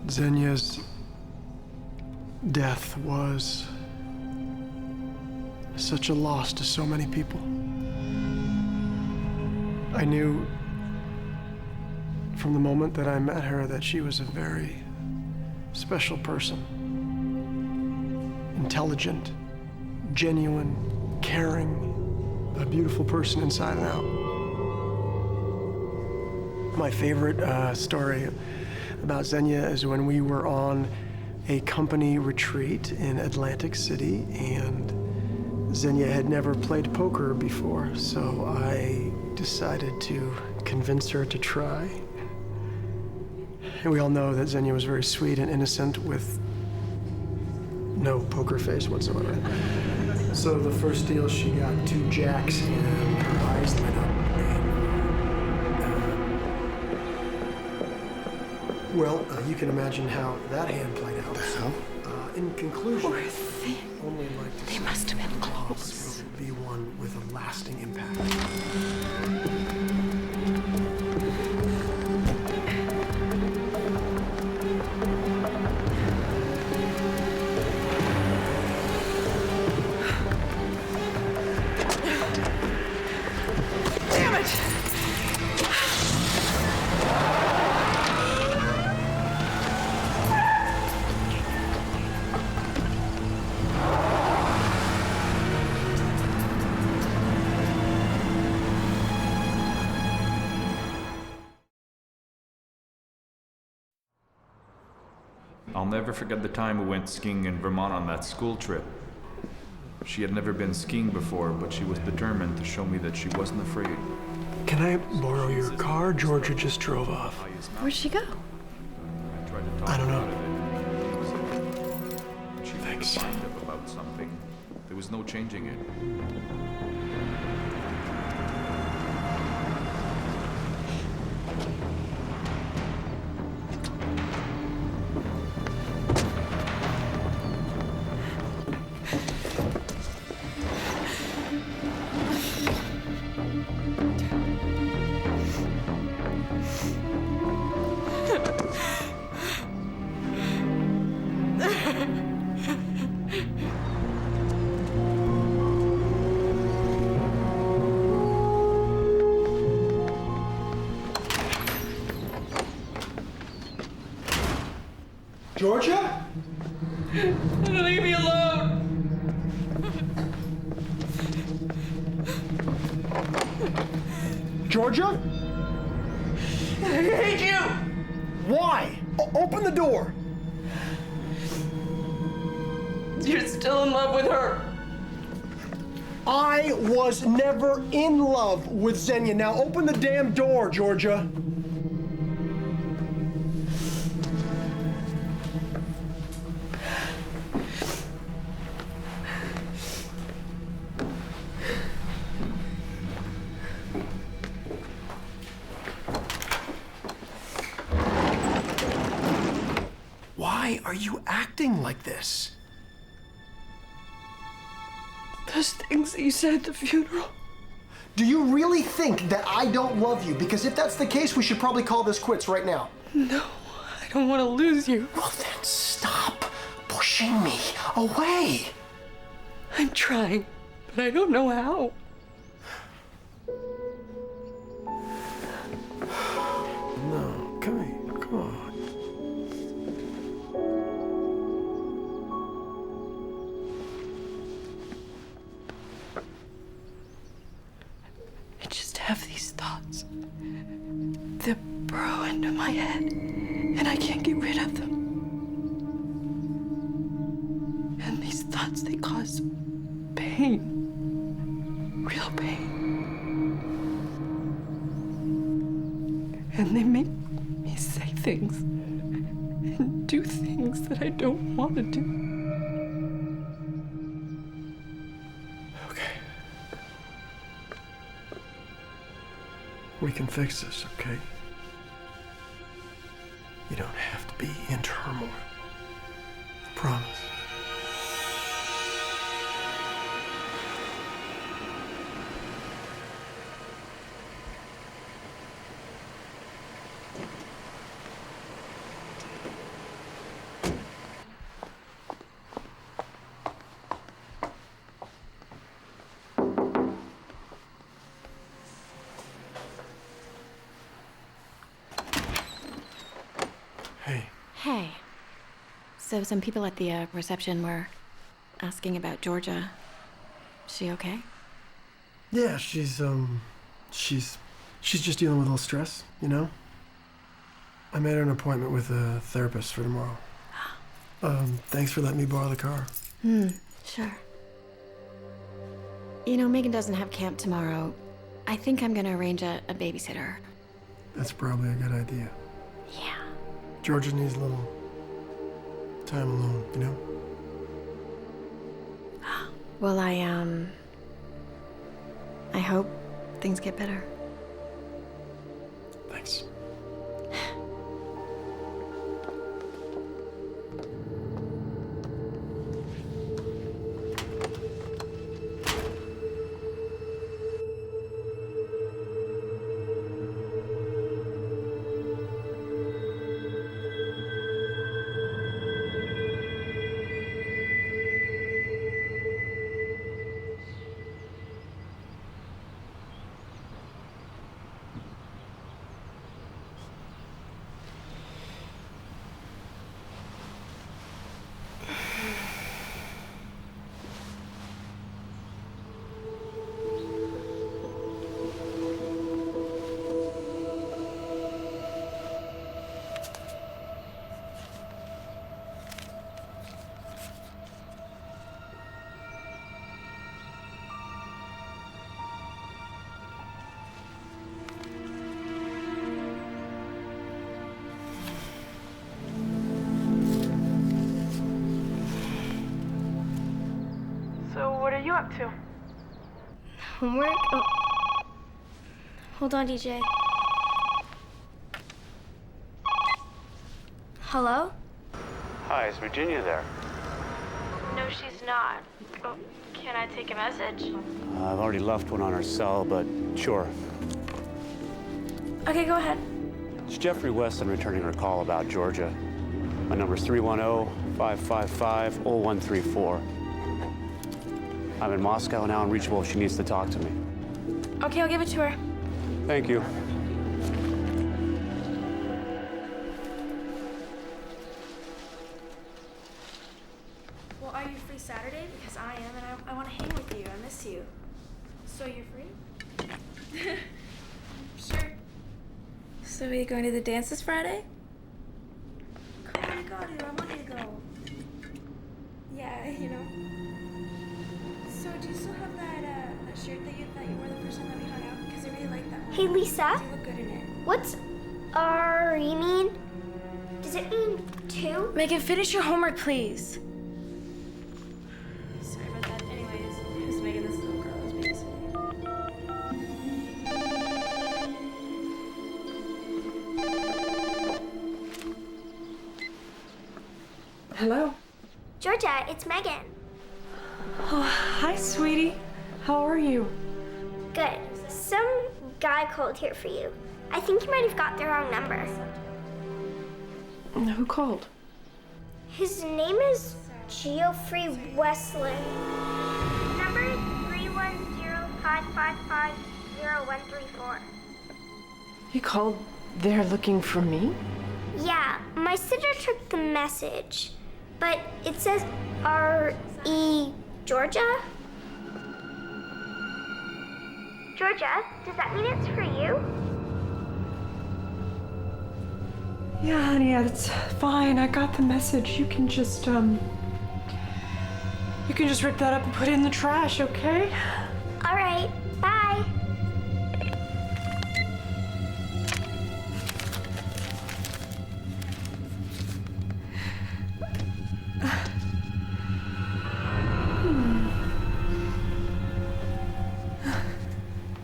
Xenia's death was such a loss to so many people. I knew from the moment that I met her that she was a very special person. Intelligent, genuine, caring, a beautiful person inside and out. My favorite story about Xenia is when we were on a company retreat in Atlantic City, and Xenia had never played poker before, so I decided to convince her to try. And we all know that Xenia was very sweet and innocent with no poker face whatsoever. So the first deal, she got 2 jacks and her eyes lit up. Well, you can imagine how that hand played out. So, in conclusion, only like to They must have been close. Will be one with a lasting impact. Damn it! I'll never forget the time we went skiing in Vermont on that school trip. She had never been skiing before, but she was determined to show me that she wasn't afraid. Can I borrow your car? Georgia just drove off. Where'd she go? I don't know. She made a mind up about something. There was no changing it. Georgia? Leave me alone! Georgia? I hate you! Why? Open the door. You're still in love with her. I was never in love with Xenia. Now open the damn door, Georgia. Why are you acting like this? Those things that you said at the funeral. Do you really think that I don't love you? Because if that's the case, we should probably call this quits right now. No, I don't want to lose you. Well, then stop pushing me away. I'm trying, but I don't know how. No, come here, come on. I just have these thoughts that burrow into my head, and I can't get rid of them. And these thoughts, they cause pain, real pain. And they make me say things and do things that I don't want to do. We can fix this, okay? You don't have to be in turmoil. I promise. Hey. So some people at the reception were asking about Georgia. Is she okay? Yeah, she's just dealing with a little stress, you know? I made her an appointment with a therapist for tomorrow. Thanks for letting me borrow the car. Sure. You know, Megan doesn't have camp tomorrow. I think I'm gonna arrange a babysitter. That's probably a good idea. Yeah. Georgia needs a little time alone, you know? Well, I hope things get better. Thanks. So what are you up to? Homework? Oh. Hold on, DJ. Hello? Hi, is Virginia there? No, she's not. Oh, can I take a message? I've already left one on her cell, but sure. Okay, go ahead. It's Jeffrey Weston returning her call about Georgia. My number's 310-555-0134. I'm in Moscow now and reachable if she needs to talk to me. Okay, I'll give it to her. Thank you. Saturday because I am, and I want to hang with you. I miss you. So you're free? Sure. So we going to the dance this Friday? Cool, I got it. I want you to go. Yeah, you know. So do you still have that shirt that you wore the first time that we hung out? Because I really like that one. Hey, Lisa. You look good in it. What's R-E mean? Does it mean two? Megan, finish your homework, please. Sorry about that. Anyways, it was Megan, this little girl I was babysitting. Hello. Georgia, it's Megan. Oh, hi, sweetie. How are you? Good. Some guy called here for you. I think you might have got the wrong number. Who called? His name is Geoffrey Westland. Number is 310-555-0134. You called there looking for me? Yeah, my sister took the message, but it says R.E. Georgia? Georgia, does that mean it's for you? Yeah, honey, that's fine. I got the message. You can just rip that up and put it in the trash, okay? All right, bye.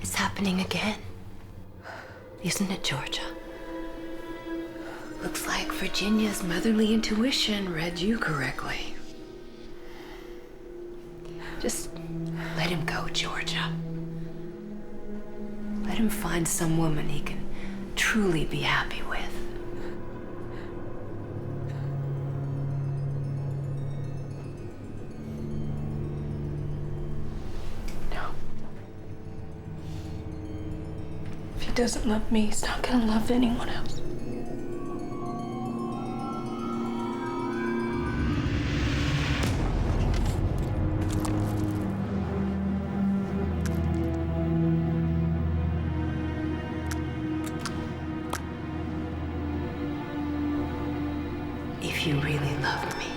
It's happening again. Isn't it, Georgia? Looks like Virginia's motherly intuition read you correctly. Just let him go, Georgia. Let him find some woman he can truly be happy with. If he doesn't love me, he's not gonna love anyone else. If you really loved me,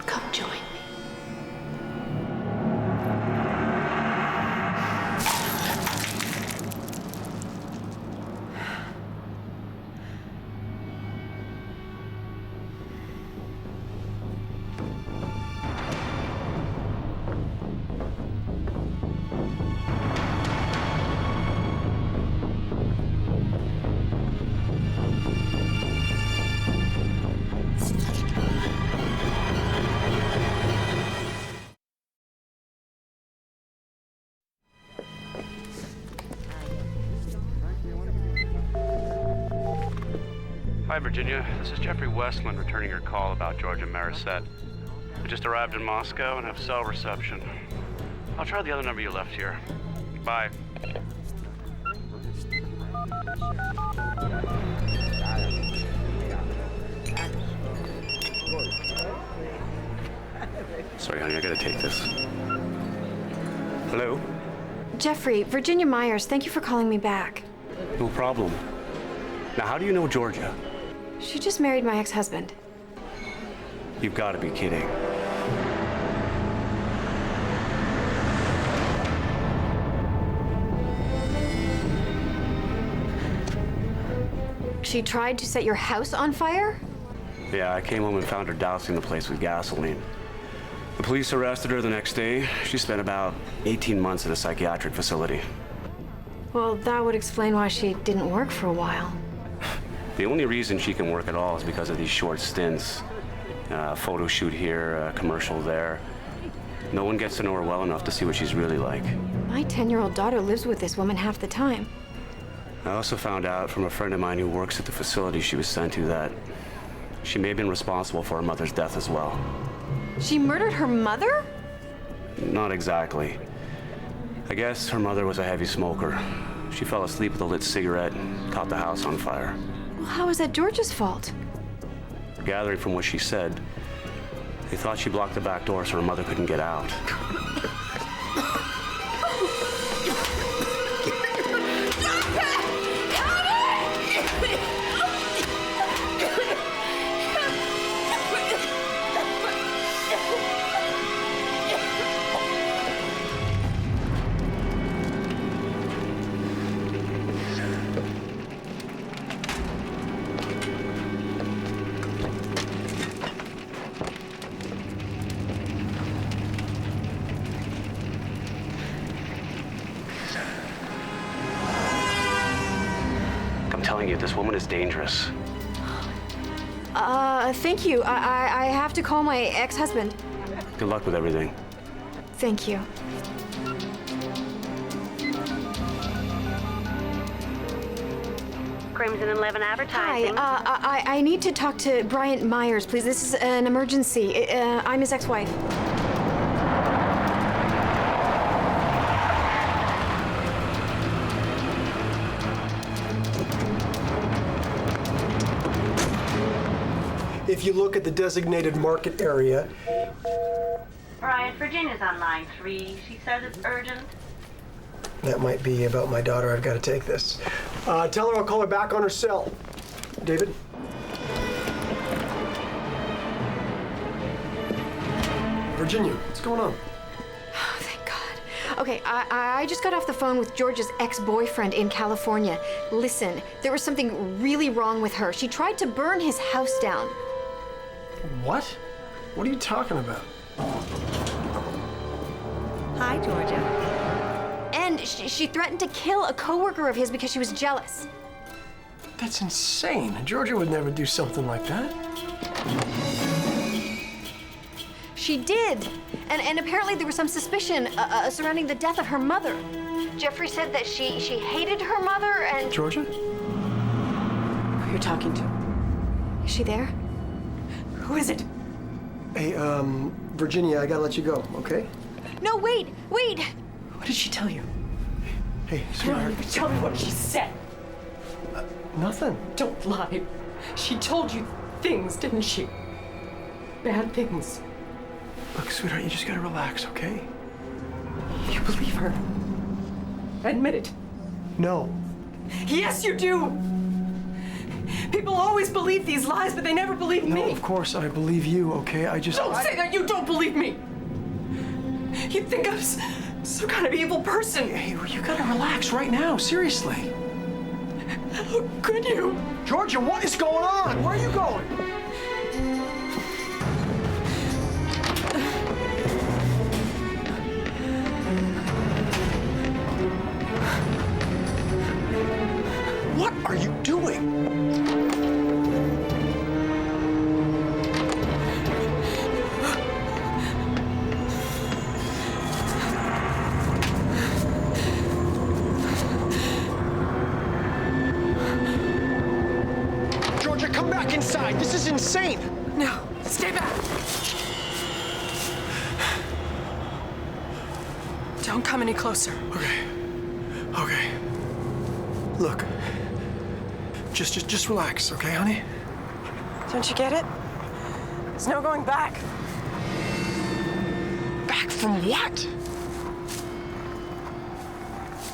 come join me. Hi, Virginia. This is Jeffrey Westland returning your call about Georgia Marisette. I just arrived in Moscow and have cell reception. I'll try the other number you left here. Bye. Sorry, honey, I gotta take this. Hello? Jeffrey, Virginia Myers, thank you for calling me back. No problem. Now, how do you know Georgia? She just married my ex-husband. You've got to be kidding. She tried to set your house on fire? Yeah, I came home and found her dousing the place with gasoline. The police arrested her the next day. She spent about 18 months at a psychiatric facility. Well, that would explain why she didn't work for a while. The only reason she can work at all is because of these short stints. Photo shoot here, a commercial there. No one gets to know her well enough to see what she's really like. My 10-year-old daughter lives with this woman half the time. I also found out from a friend of mine who works at the facility she was sent to that she may have been responsible for her mother's death as well. She murdered her mother? Not exactly. I guess her mother was a heavy smoker. She fell asleep with a lit cigarette and caught the house on fire. Well, how is that George's fault? Gathering from what she said, They thought she blocked the back door so her mother couldn't get out. I'm telling you, this woman is dangerous. Thank you. I have to call my ex-husband. Good luck with everything. Thank you. Crimson 11 Advertising. Hi, I need to talk to Bryant Myers, please. This is an emergency. I'm his ex-wife. If you look at the designated market area, Bryant, Virginia's on line 3. She says it's urgent. that might be about my daughter. I've got to take this. Tell her I'll call her back on her cell. David? Virginia, what's going on? Oh, thank God. Okay, I just got off the phone with George's ex-boyfriend in California. Listen, there was something really wrong with her. She tried to burn his house down. What? What are you talking about? Hi, Georgia. And she threatened to kill a coworker of his because she was jealous. That's insane. Georgia would never do something like that. She did. And apparently there was some suspicion surrounding the death of her mother. Jeffrey said that she hated her mother and... Georgia? Who are you talking to? Is she there? Who is it? Hey, Virginia, I gotta let you go, okay? No, wait! What did she tell you? Hey, sweetheart. Tell me what she said. Nothing. Don't lie. She told you things, didn't she? Bad things. Look, sweetheart, you just gotta relax, okay? You believe her? Admit it. No. Yes, you do! People always believe these lies, but they never believe me. No, of course I believe you, okay? Don't say that you don't believe me! You think I'm some kind of evil person. Hey, you gotta relax right now, seriously. How could you? Georgia, what is going on? Where are you going? What are you doing? Georgia, come back inside. This is insane. No, stay back. Don't come any closer. Okay. Look. Just relax, okay, honey? Don't you get it? There's no going back. Back from what?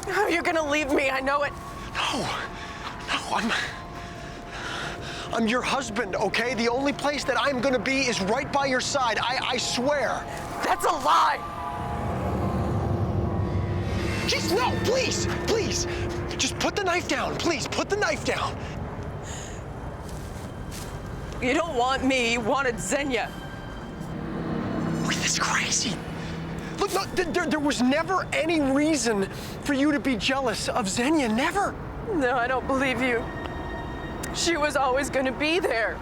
Oh, you're gonna leave me, I know it. No, I'm your husband, okay? The only place that I'm gonna be is right by your side, I swear. That's a lie! Just no, please. Just put the knife down, please, put the knife down. You don't want me, you wanted Xenia. Wait, that's crazy. Look, no, there was never any reason for you to be jealous of Xenia, never. No, I don't believe you. She was always gonna be there,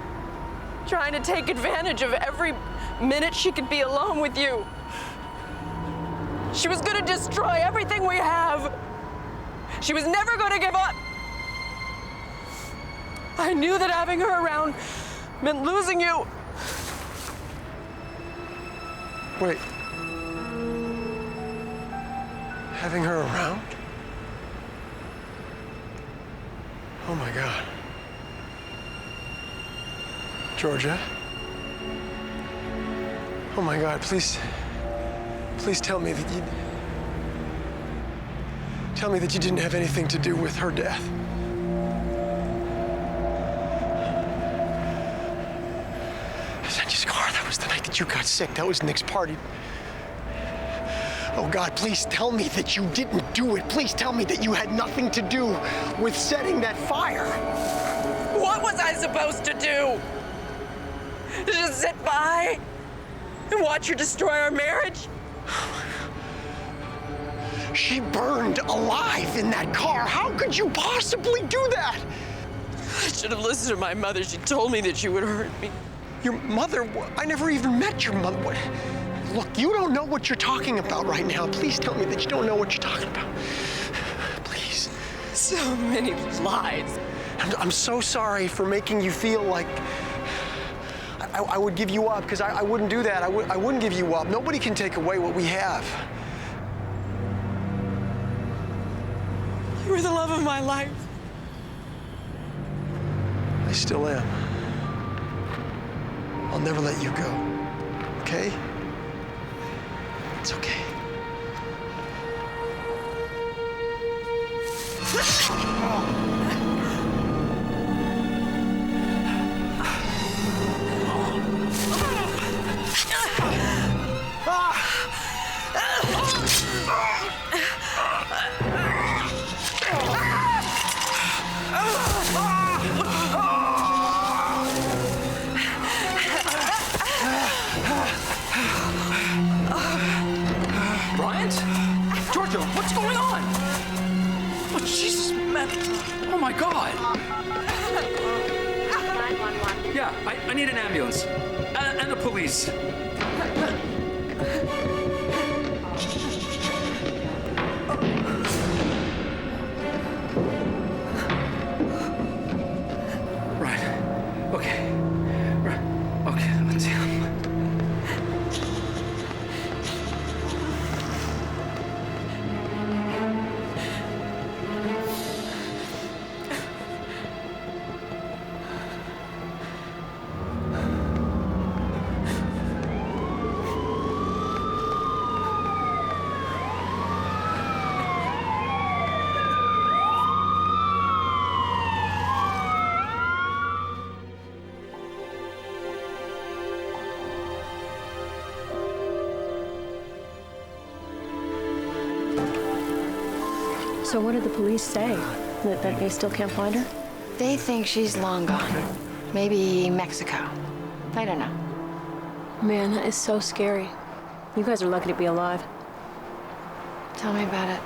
trying to take advantage of every minute she could be alone with you. She was gonna destroy everything we have. She was never gonna give up. I knew that having her around meant losing you. Wait. Having her around? Oh my God. Oh my God, please tell me that you didn't have anything to do with her death. Zenya's car, that was the night that you got sick. That was Nick's party. Oh God, please tell me that you didn't do it. Please tell me that you had nothing to do with setting that fire. What was I supposed to do? Just sit by and watch her destroy our marriage? She burned alive in that car. How could you possibly do that? I should have listened to my mother. She told me that she would hurt me. Your mother? I never even met your mother. What? Look, you don't know what you're talking about right now. Please tell me that you don't know what you're talking about. Please. So many lies. I'm so sorry for making you feel like I would give you up, because I wouldn't do that. I wouldn't give you up. Nobody can take away what we have. You were the love of my life. I still am. I'll never let you go, okay? It's okay. Bryant? Georgia, what's going on? Oh, Jesus, man. Oh, my God. 911. Yeah, I need an ambulance. And the police. Right. Okay. Right. Okay, let's see. So what did the police say? That they still can't find her? They think she's long gone. Maybe Mexico. I don't know. Man, that is so scary. You guys are lucky to be alive. Tell me about it.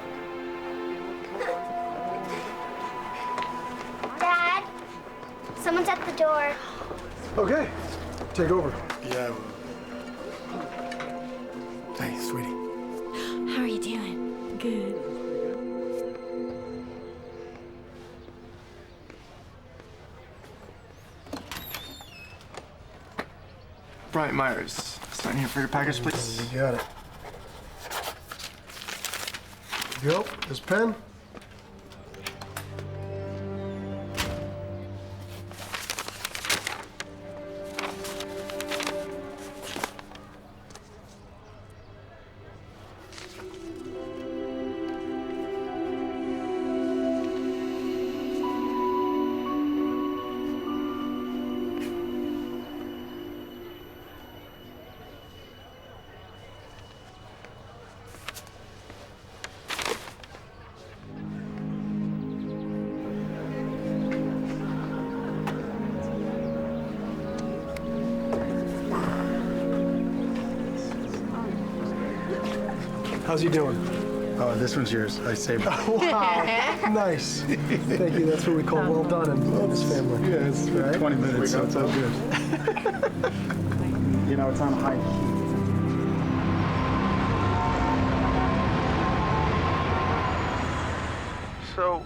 Dad, someone's at the door. Okay, take over. Yeah. Hey, sweetie. How are you doing? Good. Bryant Myers, sign here for your package, please. You got it. Go. This pen. How's he doing? Oh, this one's yours. I saved it. Wow. Nice. Thank you. That's what we call well done in this family. Yeah, it's right? 20 minutes, so it's all good. You know, it's on high heat. So,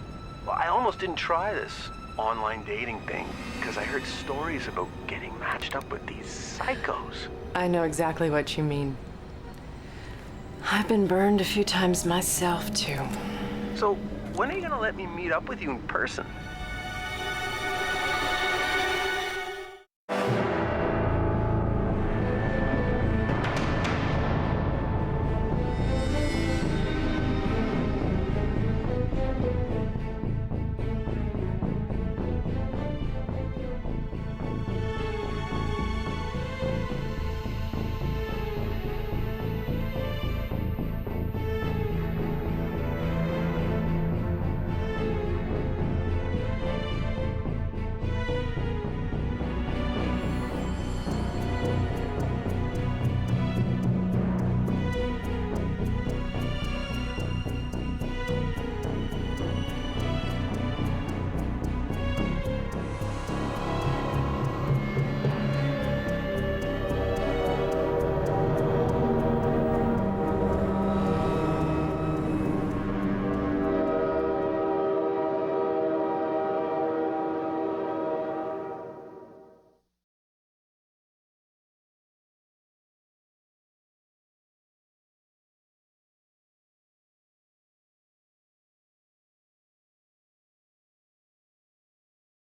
I almost didn't try this online dating thing because I heard stories about getting matched up with these psychos. I know exactly what you mean. I've been burned a few times myself, too. So, when are you gonna let me meet up with you in person?